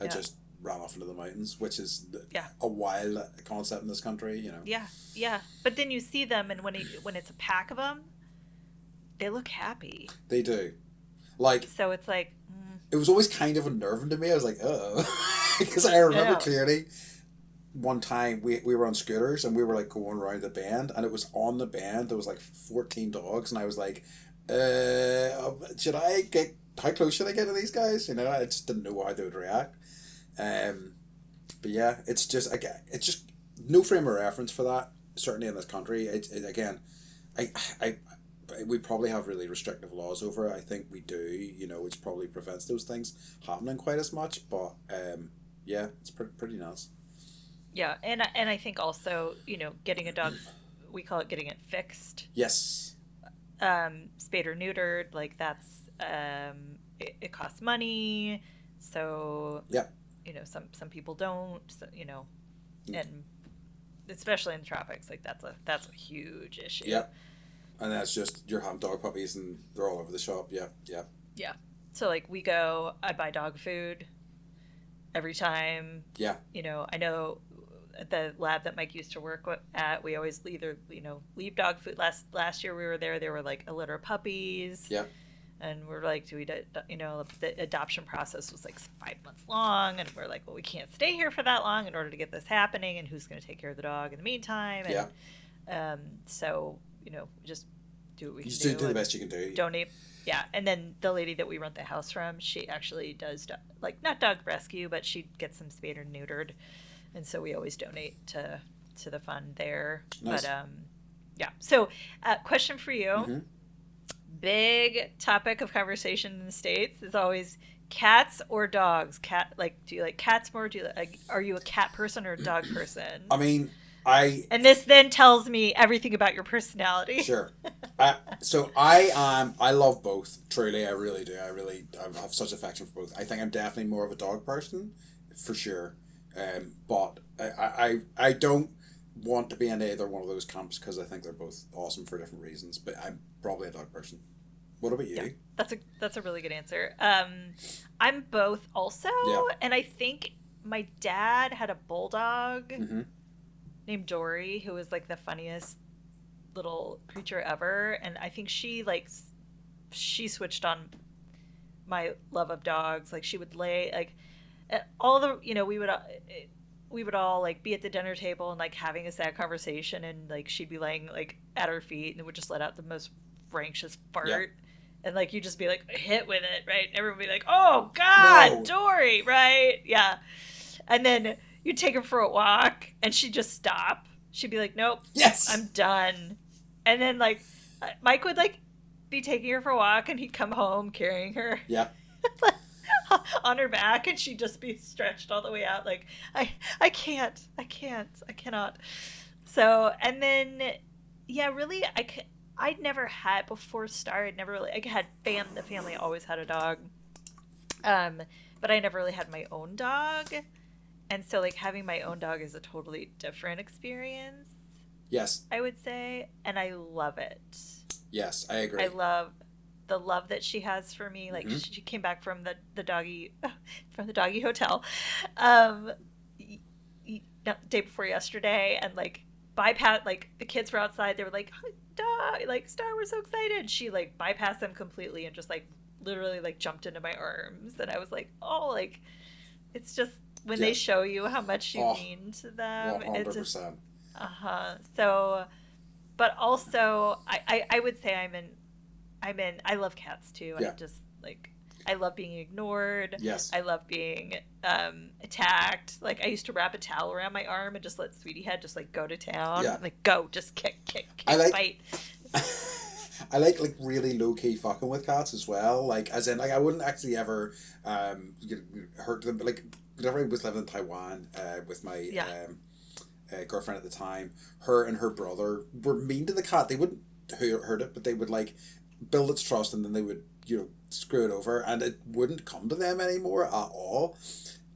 yeah, just ran off into the mountains, which is yeah, a wild concept in this country. yeah, yeah. But then you see them, and when it's a pack of them, they look happy. They do. Like, So it's like, it was always kind of unnerving to me. I was like, oh, because I remember no, clearly one time we were on scooters and we were like going around the bend, and it was on the bend there was like 14 dogs, and I was like, should I get how close should I get to these guys? I just didn't know how they would react. Um, but yeah, it's just no frame of reference for that. Certainly in this country, again, I I. We probably have really restrictive laws over it. I think we do, which probably prevents those things happening quite as much. But yeah, it's pretty nice. yeah, and I think also, getting a dog, we call it getting it fixed, Yes. spayed or neutered, like that's it costs money, so Yeah. some people don't, so, and especially in the tropics, like that's a huge issue. Yeah. And that's just you're having dog puppies and they're all over the shop. Yeah. Yeah. Yeah. So like I buy dog food every time. Yeah. I know at the lab that Mike used to work at, we always either leave dog food. Last year we were there were like a litter of puppies, Yeah. and we're like, the adoption process was like 5 months long, and we're like, well, we can't stay here for that long in order to get this happening, and who's going to take care of the dog in the meantime? Yeah. And so just do what we You can just do do the and best you can do. donate. Yeah, and then the lady that we rent the house from, she actually does like not dog rescue, but she gets them spayed or neutered, and so we always donate to the fund there. Nice. But yeah. So, question for you: Mm-hmm. big topic of conversation in the States is always Cats or dogs? Do you like cats more? Do you like? Are you a cat person or a dog person? I mean, I And this then tells me everything about your personality. sure. So I am. I love both. Truly, I really do. I have such affection for both. I think I'm definitely more of a dog person, for sure. But I don't want to be in either one of those camps because I think they're both awesome for different reasons. But I'm probably a dog person. What about Yeah, you? that's a really good answer. I'm both also, Yeah. and I think my dad had a bulldog Mm-hmm. named Dory who was like the funniest little creature ever, and I think she switched on my love of dogs. Like she would lay like all the we would all like be at the dinner table and like having a sad conversation, and like she'd be laying like at our feet and it would just let out the most fractious Yeah. fart, and like you just be like hit with it, right? And everyone would be like, oh god, No. Dory, right? Yeah. And then you'd take her for a walk and she'd just stop. She'd be like, nope, Yes. I'm done. And then like Mike would like be taking her for a walk and he'd come home carrying her Yeah. on her back, and she'd just be stretched all the way out like I cannot. So and then yeah, really I'd never had before Star. I'd never really I had the family always had a dog, um but I never really had my own dog, and so like having my own dog is a totally different experience, Yes. I would say, and I love it. Yes. I I agree. love the love that she has for me. Like Mm-hmm. she came back from the doggy from the doggy hotel, um, no, day before yesterday, and like bypass like the kids were outside. They were like, "Dog, like Star, we're so excited." She like bypassed them completely and just like literally like jumped into my arms, and I was like, "Oh, like it's just when they Yes. show you how much you Oh, mean to them, it just 100%. So, but also I would say I love cats too. I Yeah. just like I love being ignored. Yes. I love being attacked. Like I used to wrap a towel around my arm and just let Sweetie Head just like go to town. Yeah. Like go, just I kick, like bite. I like really low key fucking with cats as well. Like as in like I wouldn't actually ever hurt them. But like whenever I was living in Taiwan with my Yeah. girlfriend at the time, her and her brother were mean to the cat. They wouldn't hurt it, but they would like build its trust, and then they would screw it over, and it wouldn't come to them anymore at all.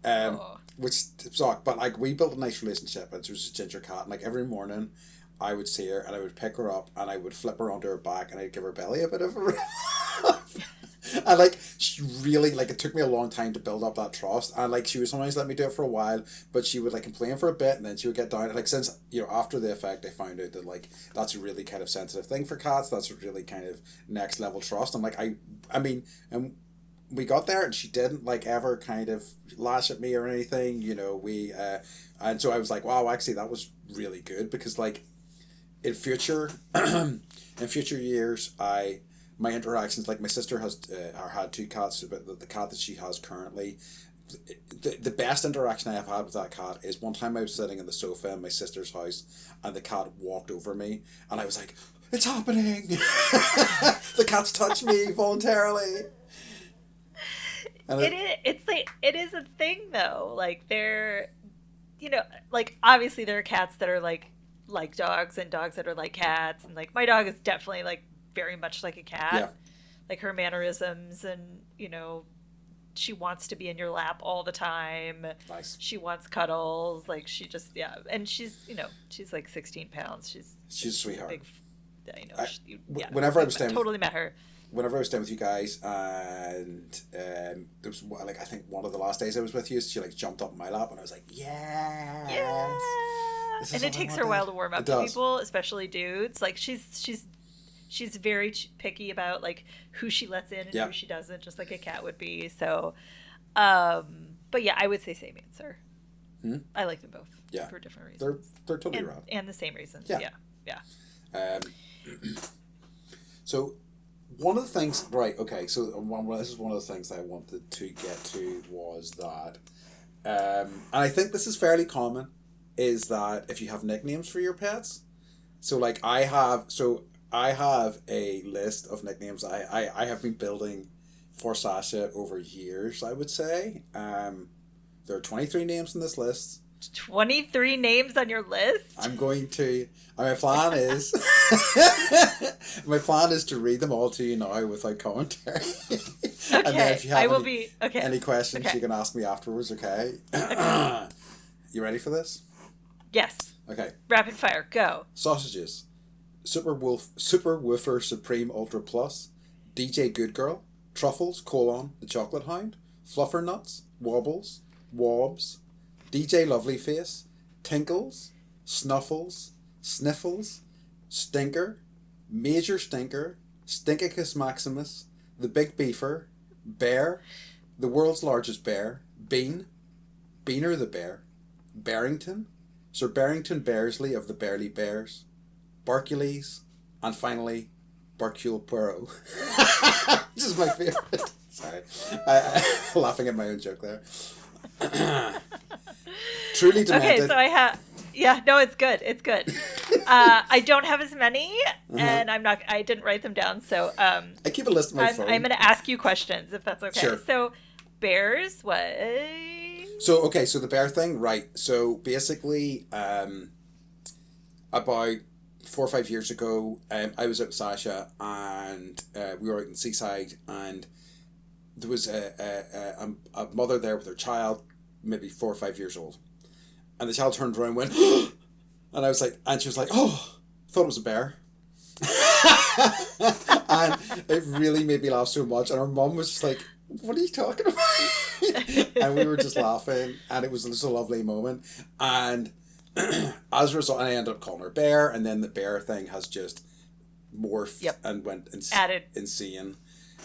Oh. Which sucked. But like we built a nice relationship, and she was a ginger cat. And like every morning, I would see her, and I would pick her up, and I would flip her onto her back, and I'd give her belly a bit of a rub. And like she really like it took me a long time to build up that trust, and like she would sometimes let me do it for a while, but she would like complain for a bit, and then she would get down. Like since after the effect, I found out that like that's a really kind of sensitive thing for cats. That's a really kind of next level trust. I'm like I mean, and we got there, and she didn't like ever kind of lash at me or anything. We and so I was like, wow, actually that was really good, because like in future in future years my interactions, like my sister has or had two cats, but the cat that she has currently, the best interaction I have had with that cat is one time I was sitting in the sofa in my sister's house, and the cat walked over me, and I was like, it's happening. The cat's touched me voluntarily. And It's like it is a thing though. Like like obviously there are cats that are like dogs and dogs that are like cats, and like my dog is definitely like very much like a yeah, cat. Like her mannerisms, and she wants to be in your lap all the time. nice. She wants cuddles. Like she just yeah, and she's like 16 pounds. She's a She's a sweetheart. big. I, Yeah, whenever I I've was staying totally met her. whenever I was staying with you guys, and there was like I think one of the last days I was with you, she like jumped up in my lap, and I was like, Yeah, yes, this is and it what I takes her a while wanted. to warm It up to does. people, especially dudes. Like she's very picky about like who she lets in and Yeah. who she doesn't, just like a cat would be. So, but yeah, I would say same answer. Hmm? I like them both Yeah. for different They're reasons, they're totally and rad. and the same reasons. Yeah. Yeah, yeah. Um, so one of the things, right? Okay, so this is one of the things I wanted to get to was that, and I think this is fairly common, is that if you have nicknames for your pets. So like I have a list of nicknames I have been building for Sasha over years, I would say. There are 23 names on this list. 23 names on your list? I'm going to. My plan is. My plan is to read them all to you now without commentary. Okay. And then if you have any questions, you can ask me afterwards. Okay. You ready for this? Yes. Okay. Rapid fire. Go. Sausages. Super Woofer Supreme Ultra Plus. DJ Good Girl. Truffles: The Chocolate Hound. Fluffer Nuts. Wobbles. Wobs. DJ Lovely Face, Tinkles, Snuffles, Sniffles, Stinker, Major Stinker, Stinkicus Maximus, The Big Beefer, Bear, The World's Largest Bear, Bean, Beaner the Bear, Barrington, Sir Barrington Bearsley of the Barley Bears, Barcules, and finally, Barcule Poirot. This is my favourite. Sorry. I'm laughing at my own joke there. Truly demented. Okay, so I have. Yeah, no, it's good. It's good. I don't have as many, and I didn't write them down, so I keep a list of my phone. I'm going to ask you questions if that's okay. Sure. So, bears, what? So the bear thing, right? So basically, about 4 or 5 years ago, I was out with Sasha, and we were out in Seaside, and there was a mother there with her child, maybe 4 or 5 years old. And the child turned around and went, and I was like, and she was like, oh, I thought it was a bear. And it really made me laugh so much. And her mum was just like, what are you talking about? And we were just laughing, and it was just a lovely moment. And as a result, I ended up calling her Bear, and then the bear thing has just morphed and went insane.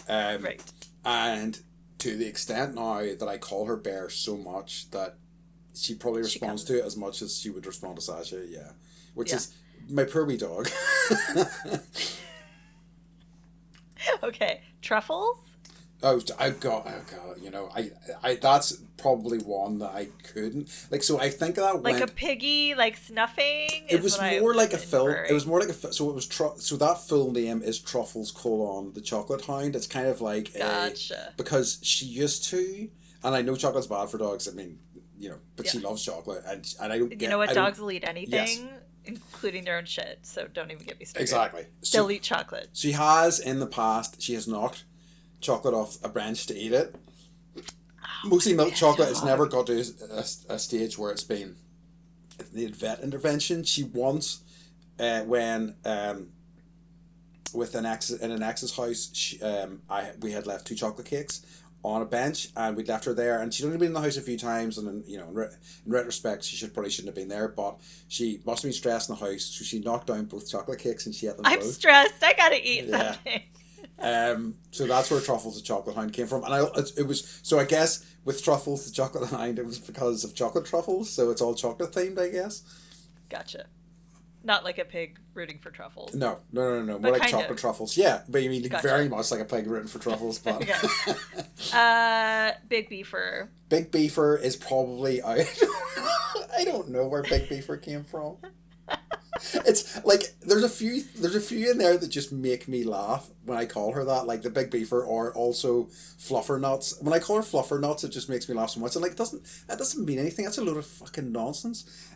Right. And to the extent now that I call her Bear so much that she probably responds to it as much as she would respond to Sasha, which is my poor wee dog. Okay, truffles? I've got, I that's probably one that I couldn't, like, so I think that like a piggy, like snuffing. It was more like a film. It was more like so it was so that full name is Truffles: The Chocolate Hound. It's kind of like because she used to, and I know chocolate's bad for dogs. I mean, but she loves chocolate, and I don't. You know what? Dogs will eat anything, including their own shit. So don't even get me started. Exactly. They'll eat chocolate. She has in the past. She has knocked chocolate off a branch to eat it. Mostly milk chocolate. It's never got to a stage where it's been needed vet intervention. She once, when with an ex's house, we had left 2 chocolate cakes on a bench, and we'd left her there, and she'd only been in the house a few times, and in retrospect she probably shouldn't have been there, but she must have been stressed in the house, so she knocked down both chocolate cakes and she ate them both. I'm stressed. I gotta eat something. So that's where Truffles the Chocolate Hound came from, and it was so I guess with Truffles the Chocolate Hound it was because of chocolate truffles, so it's all chocolate themed, I guess. Gotcha. Not like a pig rooting for truffles. No. More like chocolate truffles. Yeah, but you mean very much like a pig rooting for truffles, but Big Beefer. Big Beefer is probably I don't know where Big Beefer came from. It's like there's a few in there that just make me laugh when I call her that, like the Big Beefer, or also Fluffer Nuts. When I call her Fluffer Nuts, it just makes me laugh so much. And like that doesn't mean anything. That's a load of fucking nonsense.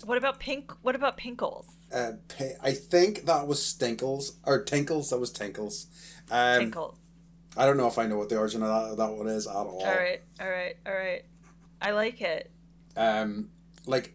What about Pinkles? I think that was Stinkles or Tinkles. That was Tinkles. Tinkles. I don't know if I know what the origin of that one is at all. All right. I like it. Like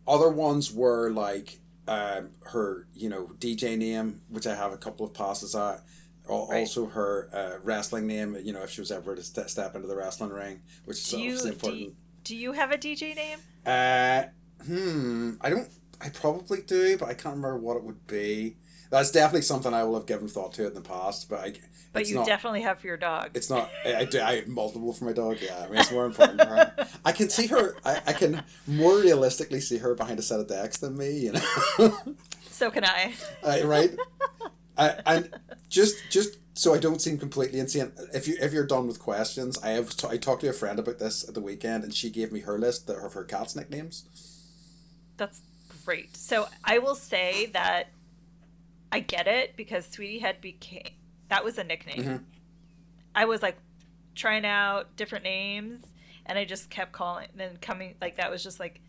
other ones were like her DJ name, which I have a couple of passes at. Also her wrestling name, if she was ever to step into the wrestling ring, which is obviously important. Do you have a DJ name? I don't. I probably do, but I can't remember what it would be. That's definitely something I will have given thought to in the past, but definitely have for your dog. It's not. I have multiple for my dog. Yeah, I mean it's more important for her. I can see her. I can more realistically see her behind a set of decks than me. So can I. Right. And just so I don't seem completely insane. If you're done with questions, I talked to a friend about this at the weekend, and she gave me her list of her cats' nicknames. That's great. So I will say that I get it because Sweetie Head that was a nickname. I was like trying out different names, and I just kept calling, and then coming like that was just like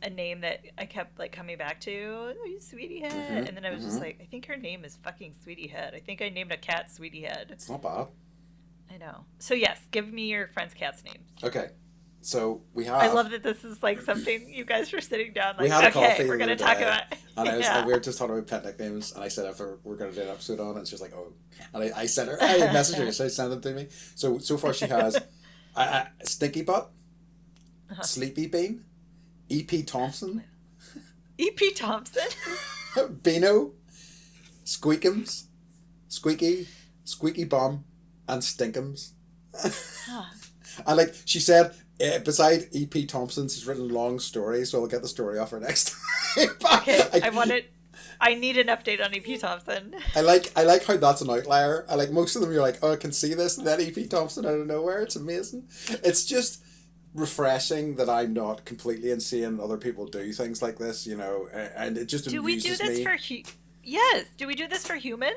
a name that I kept like coming back to. Oh, you Sweetie Head, and then I was just like, I think her name is fucking Sweetie Head. I think I named a cat Sweetie Head. It's not bad. I know. So yes, give me your friends' cats' names. Okay. So we have. I love that this is like something you guys were sitting down like, we had a okay, coffee we're the gonna other talk day, about. and we were just talking about pet nicknames, and I said if we're gonna do an episode on it, and she was like, oh, and I sent her, I messaged her, so I sent them to me. So far she has, Stinky Butt, Sleepy Bean, E.P. Thompson, E.P. Thompson, Beano, Squeakums, Squeaky Bum, and Stinkums. And like she said, beside E.P. Thompson, she's written a long story, so I'll get the story off her next time. Okay, I need an update on E.P. Thompson. I like how that's an outlier. I like most of them. You're like, oh, I can see this, and then E.P. Thompson out of nowhere. It's amazing. It's just refreshing that I'm not completely insane and other people do things like this, you know, and it just do we do amuses this me. for yes? Do we do this for humans?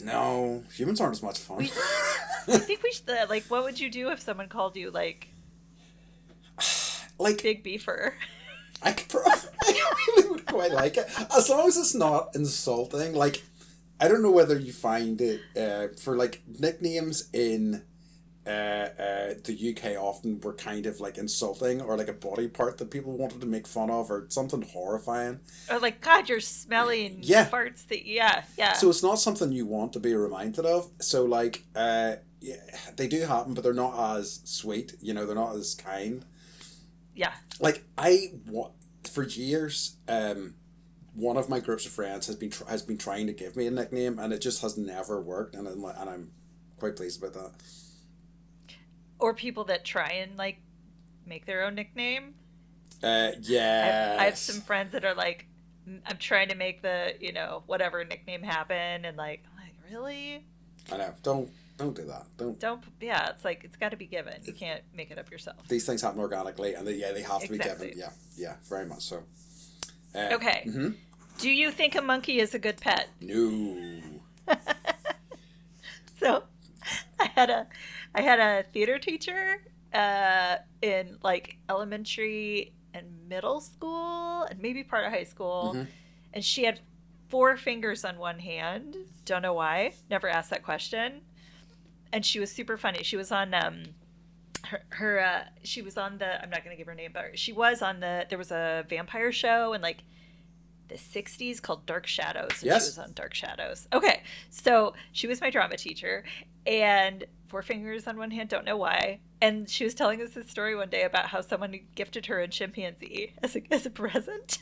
No, humans aren't as much fun. I think we should. Like, what would you do if someone called you like Big Beefer? I really would quite like it, as long as it's not insulting. Like, I don't know whether you find it for like nicknames in the UK often were kind of like insulting, or like a body part that people wanted to make fun of, or something horrifying. Or like, God, you're smelling farts. Yeah. So it's not something you want to be reminded of. So like, yeah, they do happen, but they're not as sweet. You know, they're not as kind. Yeah. Like for years, one of my groups of friends has been trying to give me a nickname, and it just has never worked, and I'm quite pleased about that. Or people that try and like make their own nickname. Yeah. I have some friends that are like, I'm trying to make the whatever nickname happen, and like, I'm like, really? I know. Don't do that. Don't. Yeah, it's like it's got to be given. You can't make it up yourself. These things happen organically, and they have to be given. Yeah, very much so. Okay. Mm-hmm. Do you think a monkey is a good pet? No. So, I had a theater teacher in like elementary and middle school, and maybe part of high school, and she had 4 fingers on one hand. Don't know why. Never asked that question. And she was super funny. She was on she was on the, I'm not going to give her name, but she was on there was a vampire show in like the 60s called Dark Shadows. And yes. She was on Dark Shadows. Okay. So she was my drama teacher, and 4 fingers on one hand, don't know why. And she was telling us this story one day about how someone gifted her a chimpanzee as a present.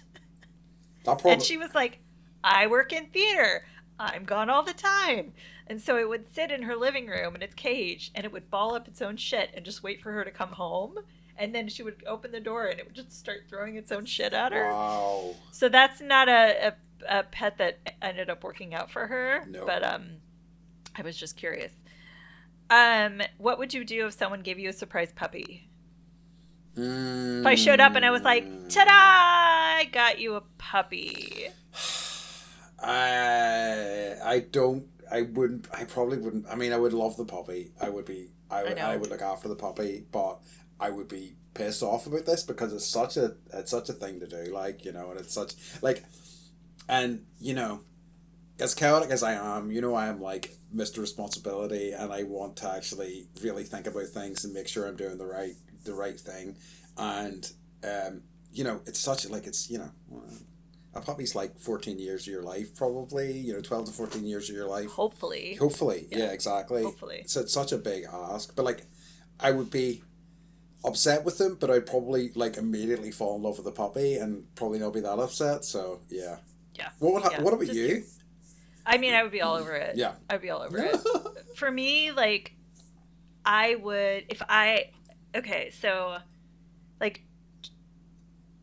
And she was like, I work in theater. I'm gone all the time. And so it would sit in her living room in its cage, and it would ball up its own shit and just wait for her to come home. And then she would open the door, and it would just start throwing its own shit at her. Wow. So that's not a pet that ended up working out for her. No. But I was just curious. What would you do if someone gave you a surprise puppy? If I showed up and I was like, ta-da! I got you a puppy. I probably wouldn't. I mean, I would love the puppy. I would look after the puppy, but I would be pissed off about this because it's such a thing to do, like, you know, and it's such like, and you know, as chaotic as I am, you know, I am like Mr. Responsibility, and I want to actually really think about things and make sure I'm doing the right thing, and you know, it's such like, it's, you know, a puppy's like 14 years of your life, probably, you know, 12 to 14 years of your life. Hopefully. Yeah, exactly. Hopefully. So it's such a big ask. But like, I would be upset with them, but I'd probably like immediately fall in love with the puppy and probably not be that upset. So yeah. Yeah. What about you? I mean, I would be all over it. Yeah. I'd be all over it. For me, like, I would, so like,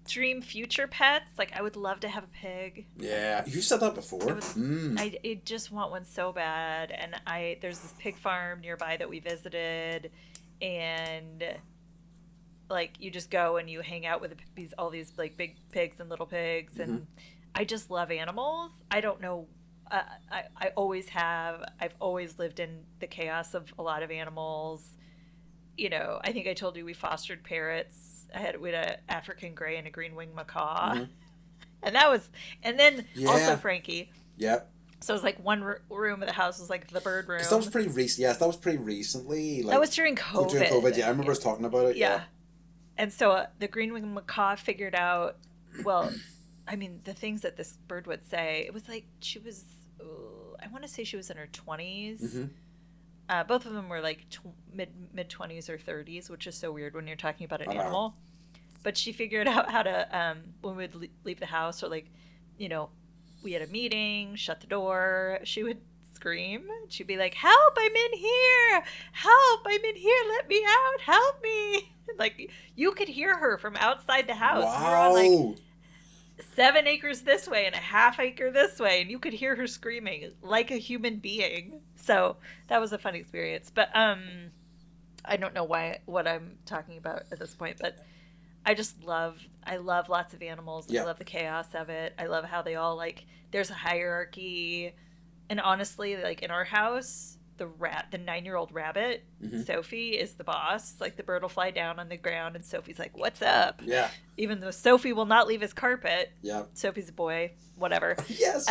dream future pets, like I would love to have a pig. Yeah, you said that before. I just want one so bad, and there's this pig farm nearby that we visited, and like you just go and you hang out with all these like big pigs and little pigs, and I just love animals. I don't know I always have. I've always lived in the chaos of a lot of animals. I think I told you we fostered parrots. We had an African gray and a green winged macaw, Mm-hmm. and that was, and then also Yeah. Frankie. Yep. So it was like one room of the house was like the bird Because that was room. pretty recent. Yes, that was pretty recently. That Like was during during COVID. COVID. Yeah, I remember us talking about it. Yeah. Yeah, and so the green winged macaw figured out. Well, I mean, the things that this bird would say. It was like she was. I want to say she was in her 20s. Mm-hmm. Both of them were like mid 20s or 30s, which is so weird when you're talking about an I know. animal. But she figured out how to when we would leave the house, or like, we had a meeting, shut the door. She would scream. She'd be like, "Help! I'm in here! Help! I'm in here! Let me out! Help me!" Like, you could hear her from outside the house. Wow. We were on like 7 acres this way and a half acre this way, and you could hear her screaming like a human being. So that was a fun experience. But I don't know what I'm talking about at this point, but I love lots of animals. Yeah. I love the chaos of it. I love how they all, like, there's a hierarchy. And honestly, like, in our house, the 9-year-old rabbit, Mm-hmm. Sophie, is the boss. Like, the bird will fly down on the ground and Sophie's like, "What's up?" Yeah. Even though Sophie will not leave his carpet. Yeah. Sophie's a boy, whatever. Yes.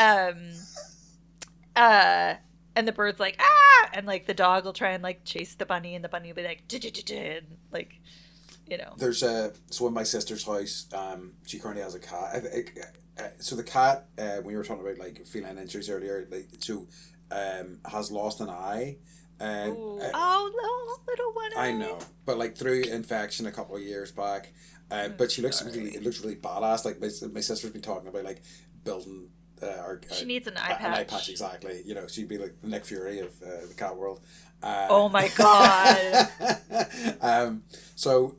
And the bird's like, "Ah!" And, like, the dog will try and, like, chase the bunny, and the bunny will be like, "Da-da-da-da," and, like, There's so in my sister's house, she currently has a cat. So the cat, when you were talking about like feline injuries earlier, like has lost an eye. Oh, little one. I know, but like through infection a couple of years back, but she looks it looks really badass. Like my sister's been talking about like building. She needs an eye patch. An eye patch, exactly. She'd be like the Nick Fury of the cat world. Oh my god.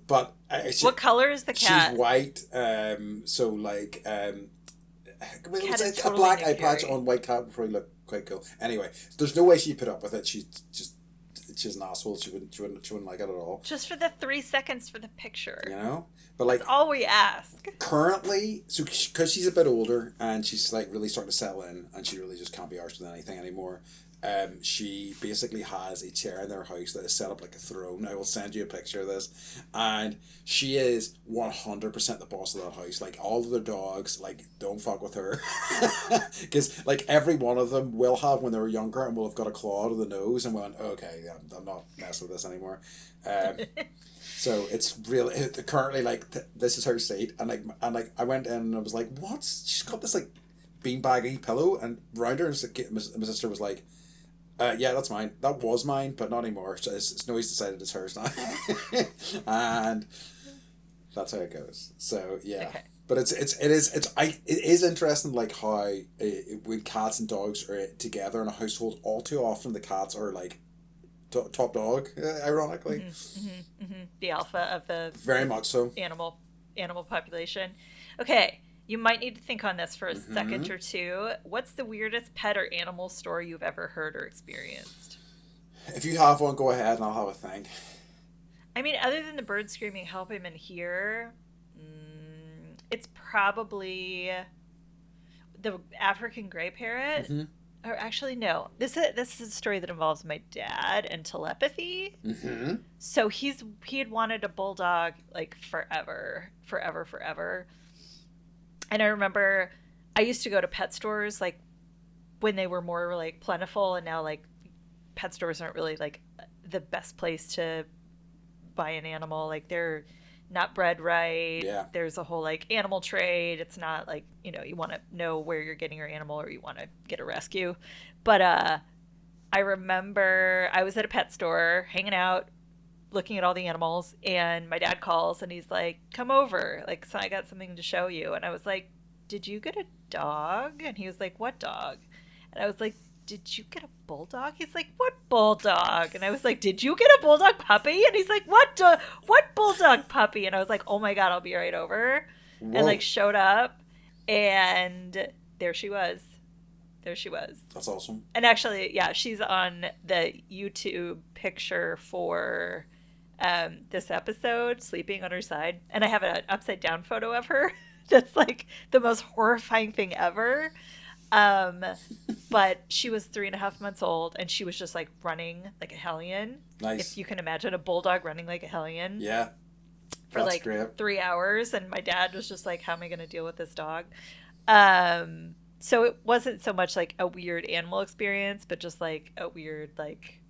But what color is the cat? She's white. So like Cat is a totally black Nick eye patch Fury. on white cat would probably look quite cool. Anyway, there's no way she'd put up with it. She's an asshole. She wouldn't like it at all. Just for the 3 seconds for the picture. But like That's all we ask. currently, so because she's a bit older and she's like really starting to settle in, and she really just can't be arsed with anything anymore. She basically has a chair in their house that is set up like a throne. I will send you a picture of this, and she is 100% the boss of that house. Like all of the dogs, like don't fuck with her, because like every one of them will have when they were younger and will have got a claw to the nose and went, okay, I'm not messing with this anymore. So it's really currently like this is her seat, and like I went in and I was like, what? She's got this like beanbaggy pillow and round her, and my sister was like, yeah, that's mine. That was mine, but not anymore. So Snowy's decided it's hers now, and that's how it goes. So yeah, Okay. but it is interesting like how when cats and dogs are together in a household, all too often the cats are like top dog, ironically. The alpha of the Very much so. animal population. Okay. You might need to think on this for a second or two. What's the weirdest pet or animal story you've ever heard or experienced? If you have one, go ahead and I'll have a think. I mean, other than the bird screaming, "Help, I'm in here," it's probably the African gray parrot. Mm-hmm. Or actually, no. This is a story that involves my dad and telepathy. Mm-hmm. So he had wanted a bulldog like forever. And I remember I used to go to pet stores like when they were more like plentiful, and now like pet stores aren't really like the best place to buy an animal. Like they're not bred right. Yeah. There's a whole like animal trade. It's not like, you want to know where you're getting your animal or you want to get a rescue. But I remember I was at a pet store hanging out, looking at all the animals, and my dad calls and he's like, "Come over, like, so I got something to show you." And I was like, "Did you get a dog?" And he was like, "What dog?" And I was like, "Did you get a bulldog?" He's like, "What bulldog?" And I was like, "Did you get a bulldog puppy?" And he's like, "What bulldog puppy?" And I was like, "Oh my god, I'll be right over." Whoa. And like showed up, and there she was. That's awesome. And actually, yeah, she's on the YouTube picture for this episode, sleeping on her side. And I have an upside down photo of her. That's like the most horrifying thing ever. But she was 3.5 months old, and she was just like running like a hellion. Nice. If you can imagine a bulldog running like a hellion. Yeah. For That's like great. 3 hours, and my dad was just like, how am I going to deal with this dog? So it wasn't so much like a weird animal experience, but just like a weird like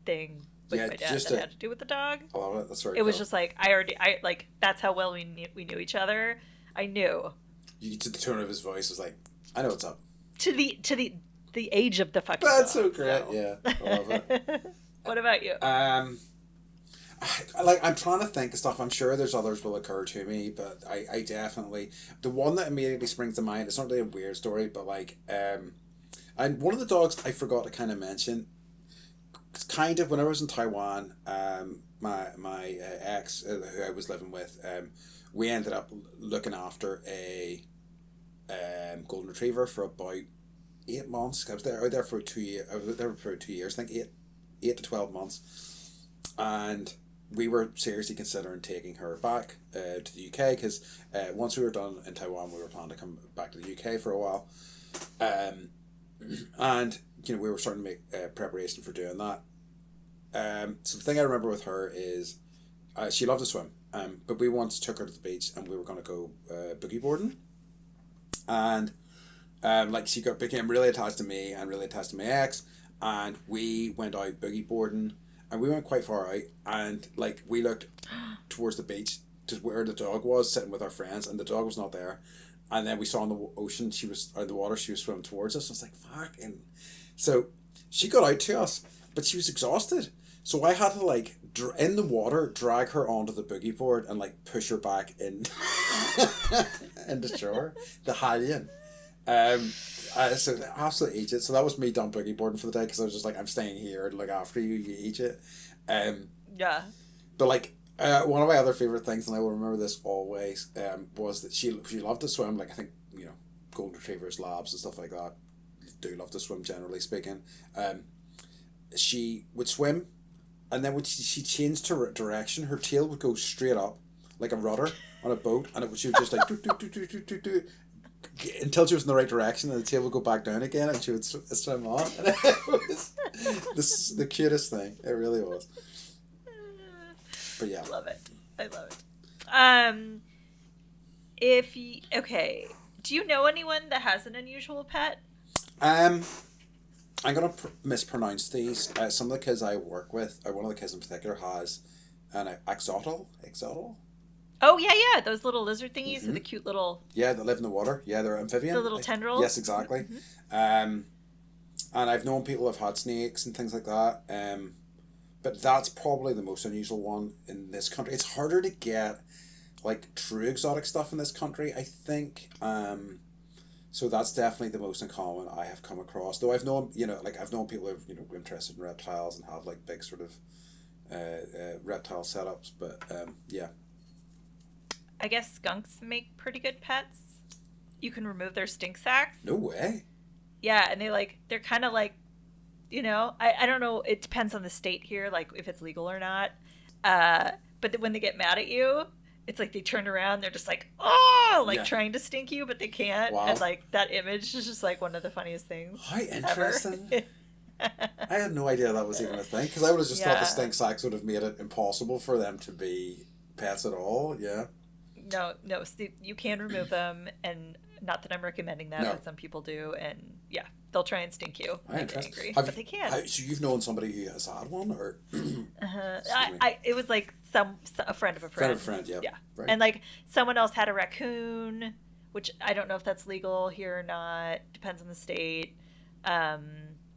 thing with Yeah, my dad just that had to do with the dog. I love it. That's very It was cool. just like I like that's how well we knew each other. I knew You to the tone of his voice was like, I know what's up. to the age of the fucking That's so dog. great. So. Yeah, I love it. What about you? I'm trying to think of stuff. I'm sure there's others will occur to me, but I definitely the one that immediately springs to mind. It's not really a weird story, but like and one of the dogs I forgot to kind of mention. Kind of when I was in Taiwan, my ex who I was living with, we ended up looking after a golden retriever for about 8 months. I was there for 2 years. I was there for 2 years. I think eight to 12 months, and we were seriously considering taking her back to the UK because once we were done in Taiwan, we were planning to come back to the UK for a while, and we were starting to make preparation for doing that. So the thing I remember with her is she loved to swim, but we once took her to the beach and we were going to go boogie boarding, and like became really attached to me and really attached to my ex, and we went out boogie boarding, and we went quite far out, and like we looked towards the beach to where the dog was sitting with our friends, and the dog was not there, and then we saw in the ocean or the water she was swimming towards us. I was like, fuck, and so she got out to us, but she was exhausted. So I had to like in the water drag her onto the boogie board and like push her back in into shore. The Hallion. So absolute idiot. So that was me done boogie boarding for the day because I was just like, I'm staying here and like after you eat it. Yeah. But like one of my other favorite things, and I will remember this always, was that she loved to swim. Like I think golden retrievers, labs, and stuff like that do love to swim. Generally speaking, she would swim, and then when she changed her direction, her tail would go straight up like a rudder on a boat, and she would just like do until she was in the right direction, and the tail would go back down again, and she would swim on. And it was the cutest thing. It really was. But yeah, Love it. I love it. Okay, do you know anyone that has an unusual pet? I'm gonna mispronounce these. Some of the kids I work with, one of the kids in particular, has an axolotl. Axolotl. Oh yeah. Those little lizard thingies with the cute little. Yeah, they live in the water. Yeah, they're amphibian. The little tendrils. Yes, exactly. And I've known people who've had snakes and things like that. But that's probably the most unusual one in this country. It's harder to get like true exotic stuff in this country, I think. So that's definitely the most uncommon I have come across. Though I've known, I've known people who've, interested in reptiles and have like big sort of reptile setups. But yeah. I guess skunks make pretty good pets. You can remove their stink sacs. No way. Yeah, and they're kind of like, I don't know. It depends on the state here, like if it's legal or not. But when they get mad at you, it's like they turn around, they're just like, oh, like trying to stink you, but they can't. Wow. And like that image is just like one of the funniest things. How interesting. I had no idea that was even a thing, because I would have just thought the stink sacs would have made it impossible for them to be pets at all. Yeah. No, you can remove them, and not that I'm recommending that, but some people do, and yeah, they'll try and stink you. Get angry, but they can't. So you've known somebody who has had one, or? It was like a friend of a friend. Yeah. Right. And like someone else had a raccoon, which I don't know if that's legal here or not. Depends on the state.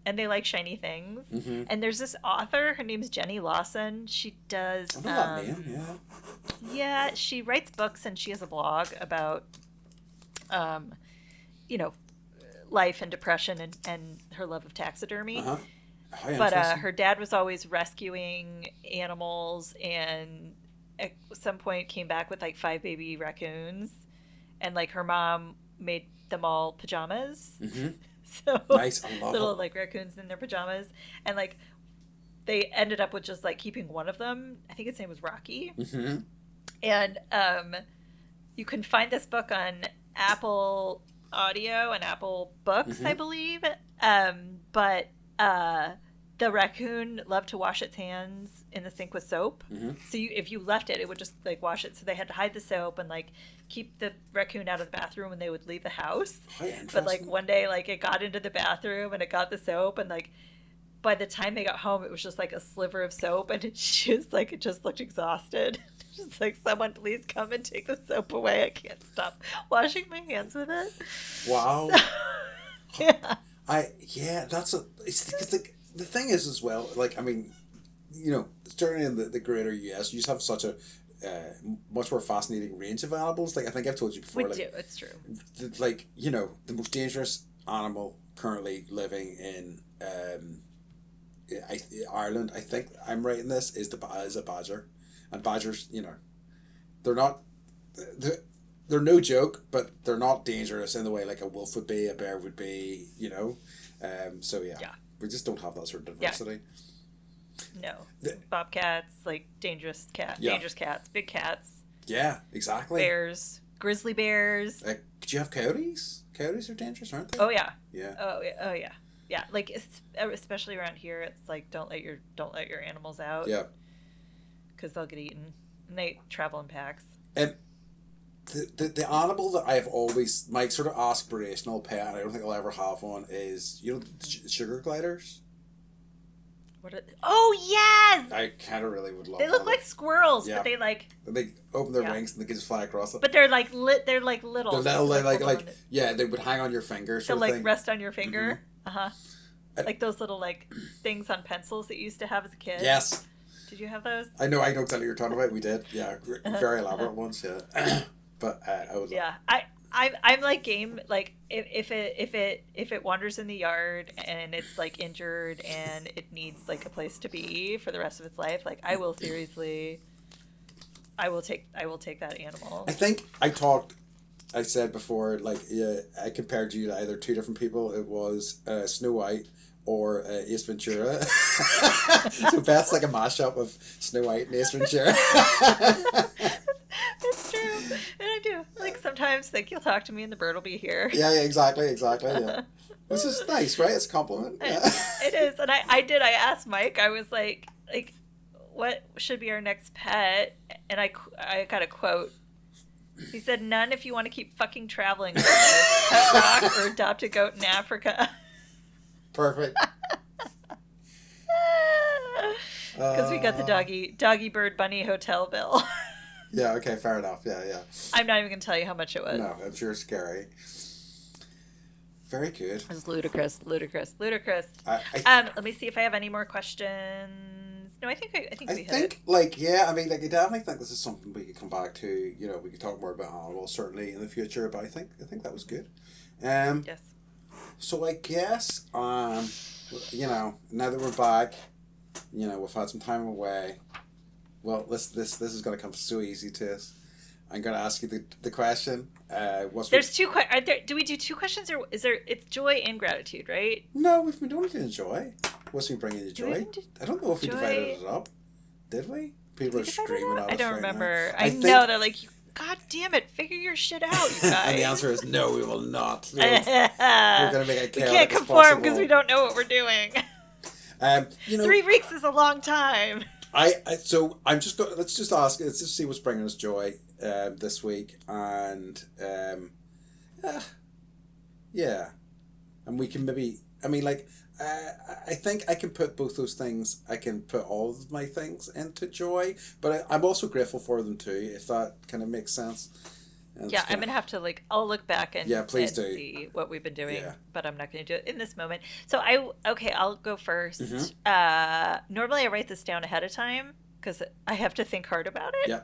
And they like shiny things. Mm-hmm. And there's this author, her name's Jenny Lawson. She does. I know that name, yeah. Yeah, she writes books and she has a blog about, life and depression and her love of taxidermy. Uh-huh. But her dad was always rescuing animals, and at some point came back with like 5 baby raccoons, and like her mom made them all pajamas. Mm-hmm. So nice, I love little it. like raccoons in their pajamas, and like they ended up with just like keeping one of them. I think its name was Rocky. Mm-hmm. And you can find this book on Apple Audio and Apple Books, I Mm-hmm. believe. But the raccoon loved to wash its hands in the sink with soap. Mm-hmm. So if you left it, it would just like wash it. So they had to hide the soap and like keep the raccoon out of the bathroom when they would leave the house. How But like interesting. one day, like it got into the bathroom and it got the soap, and like by the time they got home, it was just like a sliver of soap, and she was like, it just looked exhausted. Just like, someone please come and take the soap away. I can't stop washing my hands with it. So, Wow. yeah. Yeah, that's a. It's because the thing is as well. Like, I mean, certainly in the greater US, you just have such a much more fascinating range of animals. Like, I think I've told you We before. do. Like, It's true. like the most dangerous animal currently living in Ireland. I think I'm right in this is a badger, and badgers, they're not they're, they're no joke, but they're not dangerous in the way like a wolf would be, a bear would be. So yeah, Yeah. we just don't have that sort of Yeah. diversity. No. The, Bobcats, like yeah, dangerous cats, big cats, yeah, exactly. bears, grizzly bears. Do you have coyotes? Coyotes are dangerous, aren't they? Oh yeah. Yeah. Oh yeah. Oh yeah. Yeah. Like especially around here, it's like don't let your animals out Yeah. because they'll get eaten, and they travel in packs. And the animal that I've always my sort of aspirational pet, and I don't think I'll ever have one, is sugar gliders. Oh yes, I kind of really would love they one look of like them. sworls, Yeah, but they like they open their yeah, wings and they can just fly across it. but they're like They're like They're little, so you little, can like hold them on. yeah, they would hang on your finger, They'll sort of like thing. rest on your Mm-hmm. finger. Uh huh. Like those little like things on pencils that you used to have as a kid. Yes, Did you have those? I know exactly what you're talking about. We did, yeah, Uh-huh. very Uh-huh. elaborate ones, yeah. But I would love. Yeah, I'm like game like if it wanders in the yard and it's like injured and it needs like a place to be for the rest of its life, like I will take that animal. I think I said before, like, yeah, I compared you to either two different people. It was Snow White or Ace Ventura. So Beth's like a mashup of Snow White and Ace Ventura. It's true, and I do like sometimes think you'll talk to me and the bird will be here. Yeah, yeah, exactly, yeah. Which is nice, right? It's a compliment. Yeah. It is, and I asked Mike. I was like, what should be our next pet? And I got a quote. He said, "None if you want to keep fucking traveling with us. Pet rock or adopt a goat in Africa." Perfect. Because we got the doggy bird bunny hotel bill. Yeah, okay, fair enough. Yeah, yeah. I'm not even gonna tell you how much it was. No, I'm sure it's scary. Very good. It was ludicrous. Let me see if I have any more questions. No, I think I we hit think, it. like, yeah, I mean, like, I definitely think this is something we could come back to. We could talk more about animals certainly in the future, but I think that was good. Yes. So I guess, now that we're back, we've had some time away. Well, this is going to come so easy to us. I'm going to ask you the question. There's two questions. Do we do two questions, or is there? It's joy and gratitude, right? No, we've been doing it in joy. What's we bringing you joy? I don't know if we joy? divided it up. Did we? People are screaming at us. I don't right remember. now. I know they're like, God damn it, figure your shit out, you guys. And the answer is no, we will not. We're going to make it chaotic. We can't conform because we don't know what we're doing. 3 weeks is a long time. So I'm just going. Let's just ask. Let's just see what's bringing us joy this week, and yeah, and we can maybe. I mean, like, I think I can put both those things. I can put all of my things into joy, but I'm also grateful for them too. If that kind of makes sense. And yeah, I'm gonna have to I'll look back and please do. see what we've been doing, Yeah. but I'm not gonna do it in this moment. So I'll go first. Mm-hmm. Normally I write this down ahead of time because I have to think hard about it. Yeah.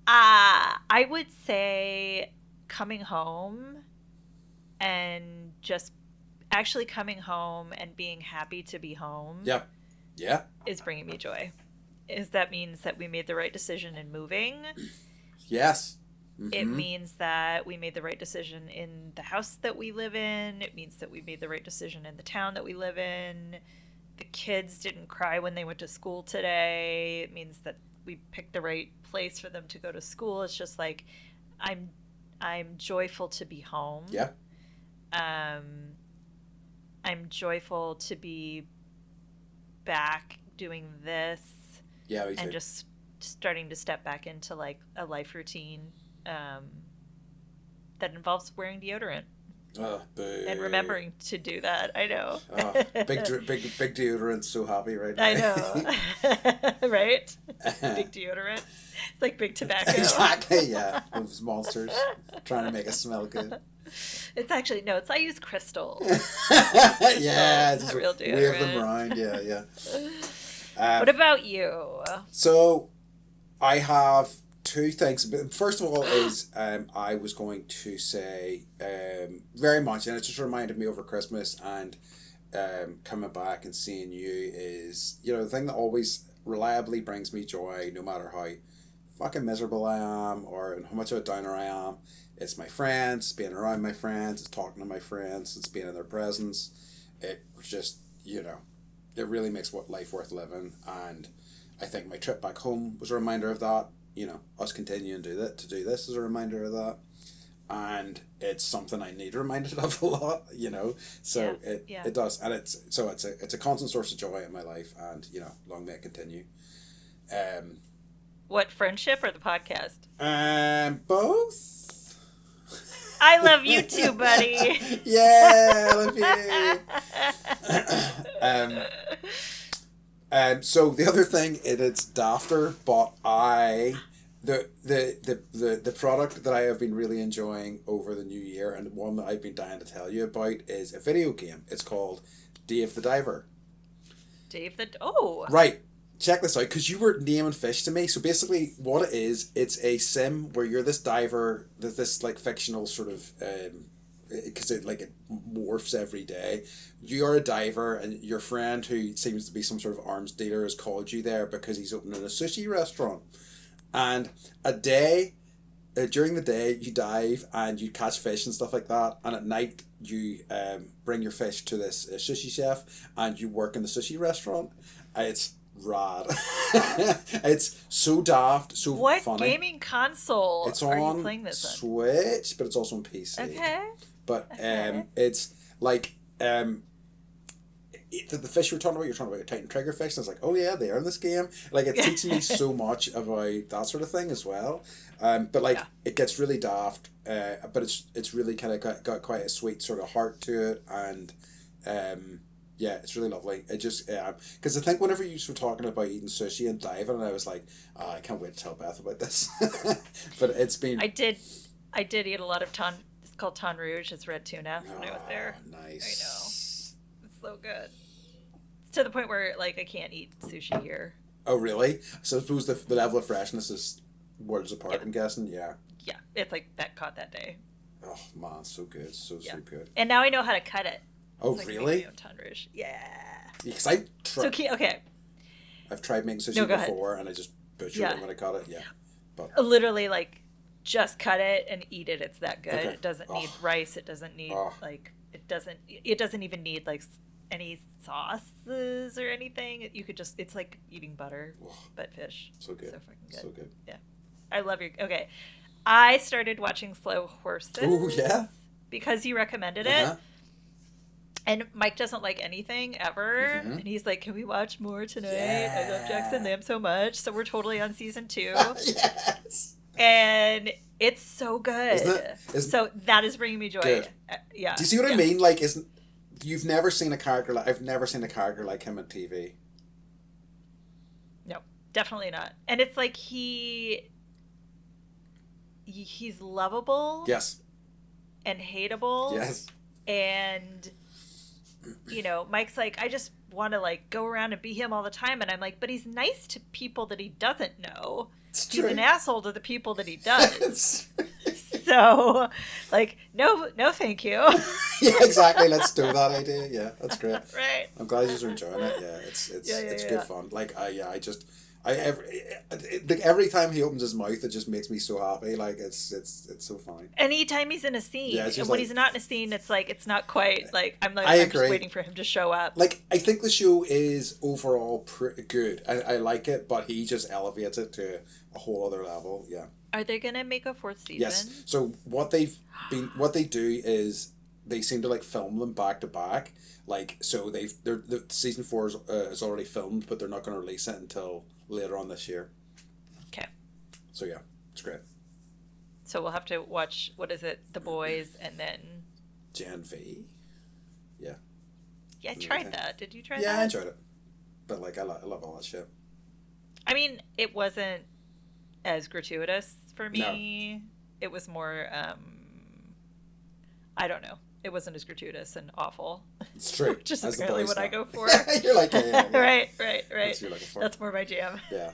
I would say coming home and just actually coming home and being happy to be home. Yeah. Yeah. Is bringing me joy. That means that we made the right decision in moving. Yes. Mm-hmm. It means that we made the right decision in the house that we live in. It means that we made the right decision in the town that we live in. The kids didn't cry when they went to school today. It means that we picked the right place for them to go to school. It's just like I'm joyful to be home. Yeah. I'm joyful to be back doing this Yeah, me and too. just starting to step back into like a life routine um, that involves wearing deodorant Oh, and boo. remembering to do that. I know. Oh, big deodorant. So happy right I know. now. Right? Big deodorant. It's like big tobacco. Exactly. Yeah, those monsters trying to make us smell good. It's actually, no, it's I use crystal. Yeah, Crystal, just not real wave them deodorant. around. Yeah, yeah. What about you? So I have two things. First of all, is I was going to say very much, and it just reminded me over Christmas and coming back and seeing you is the thing that always reliably brings me joy, no matter how fucking miserable I am or how much of a downer I am. It's my friends, it's being around my friends, it's talking to my friends, it's being in their presence. It just it really makes what life worth living, and I think my trip back home was a reminder of that. Us continuing to do this is a reminder of that, and it's something I need reminded of a lot. Yeah, So it yeah. it does, and it's a constant source of joy in my life, and long may it continue. Um, What, friendship or the podcast? both. I love you too, buddy. Yeah, I love you. um, so the other thing, it's dafter, but the product that I have been really enjoying over the new year, and the one that I've been dying to tell you about, is a video game. It's called Dave the Diver. Dave the oh. Right. Check this out, because you were naming fish to me. So basically, what it is, it's a sim where you're this diver, this like fictional sort of, because it morphs every day. You are a diver, and your friend, who seems to be some sort of arms dealer, has called you there because he's opening a sushi restaurant. And a day, during the day, you dive and you catch fish and stuff like that, and at night you bring your fish to this sushi chef, and you work in the sushi restaurant. It's rad. It's so daft, so What funny. gaming console It's are you on playing this on? Switch, but it's also on PC. Okay. But Okay. it's like the fish you're talking about your Titan trigger fish, and it's like, oh yeah, they are in this game. Like, it's teaching me so much about that sort of thing as well. But like, Yeah. it gets really daft, but it's really kind of got quite a sweet sort of heart to it, and yeah, it's really lovely. It just because I think whenever you were talking about eating sushi and diving, and I was like, oh, I can't wait to tell Beth about this. But it's been I did I did eat a lot of it's called ton rouge, it's red tuna when I was there. I know. nice. It's so good. It's to the point where like I can't eat sushi here. Oh really? So I suppose the level of freshness is worlds apart. Yeah. I'm guessing. Yeah. Yeah. It's like that caught that day. Oh man, so good, so Yeah. good. And now I know how to cut it. Oh So I can make really? my own ton rouge. Yeah. Because Okay. I've tried making sushi No, go ahead. before, and I just butchered Yeah. it when I cut it. Yeah, but Literally like just cut it and eat it. It's that good. okay. It doesn't need Oh, rice. It doesn't need oh, like it doesn't even need like any sauces or anything. You could just it's like eating butter oh, but fish. so good, So fucking good. so good. Yeah. I love your okay. I started watching Slow Horses Oh yeah. because you recommended Uh it. huh. And Mike doesn't like anything ever. Mm-hmm. And he's like, can we watch more tonight? I love Jackson Yeah. Lamb so much. So we're totally on season 2. Yes. And it's so good. Isn't it? So that is bringing me joy. Good. Yeah. Do you see what I Yeah. mean? Like, isn't you've never seen a character like I've never seen a character like him on TV. No, definitely not. And it's like he's lovable Yes. and hateable. Yes. And Mike's like, I just want to like go around and be him all the time, and I'm like, but he's nice to people that he doesn't know. It's He's true. an asshole to the people that he does. It's- So, like, no, thank you. yeah, exactly. Let's do that idea. Yeah, that's great. Right. I'm glad you're enjoying it. Yeah, it's Yeah, it's yeah. good fun. Like every time he opens his mouth, it just makes me so happy. Like it's so funny. Anytime he's in a scene, Yeah, it's and just when like- he's not in a scene, it's like it's not quite like I'm I just agree. waiting for him to show up. Like, I think the show is overall pretty good. I like it, but he just elevates it to a whole other level. Yeah. Are they gonna make a 4th season? Yes. So what they do is they seem to like film them back to back. Like, so the season 4 is already filmed, but they're not going to release it until later on this year. Okay. So yeah, it's great. So we'll have to watch, what is it, The Boys, and then... Gen V. Yeah. Yeah, I tried that. Did you try that? Yeah, I enjoyed it. But like, I love all that shit. I mean, it wasn't as gratuitous for me. No. It was more, I don't know. It wasn't as gratuitous and awful. It's true. Which is apparently what I go for. You're like, yeah. Right. That's what you're looking for. That's more my jam. Yeah.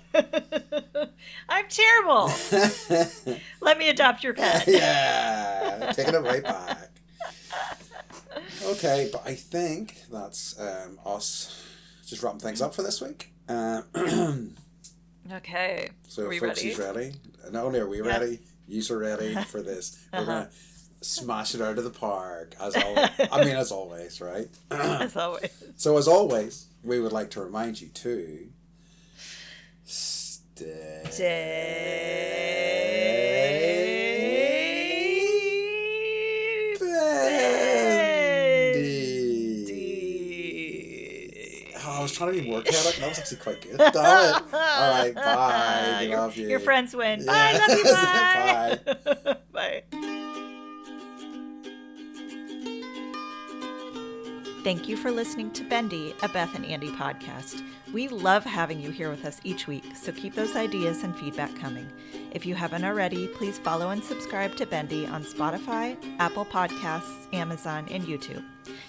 I'm terrible. Let me adopt your pet. Yeah. Taking it right back. Okay, but I think that's us just wrapping things up for this week. Okay. So, are we folks, ready? Who's ready? Not only are we ready, yous are ready for this. We're going to smash it out of the park, as always, right? As always. So, as always, we would like to remind you to I was trying to be more chaotic, and that was actually quite good. Damn it. All right, bye. We love you. Your friends win. Yeah. Bye, love you, bye. Bye. Bye. Thank you for listening to Bendy, a Beth and Andy podcast. We love having you here with us each week, so keep those ideas and feedback coming. If you haven't already, please follow and subscribe to Bendy on Spotify, Apple Podcasts, Amazon, and YouTube.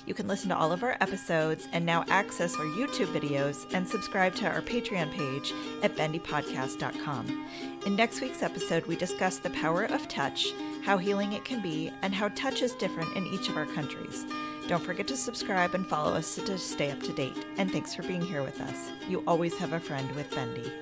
You can listen to all of our episodes and now access our YouTube videos and subscribe to our Patreon page at bendypodcast.com. In next week's episode, we discuss the power of touch, how healing it can be, and how touch is different in each of our countries. Don't forget to subscribe and follow us to stay up to date. And thanks for being here with us. You always have a friend with Bendy.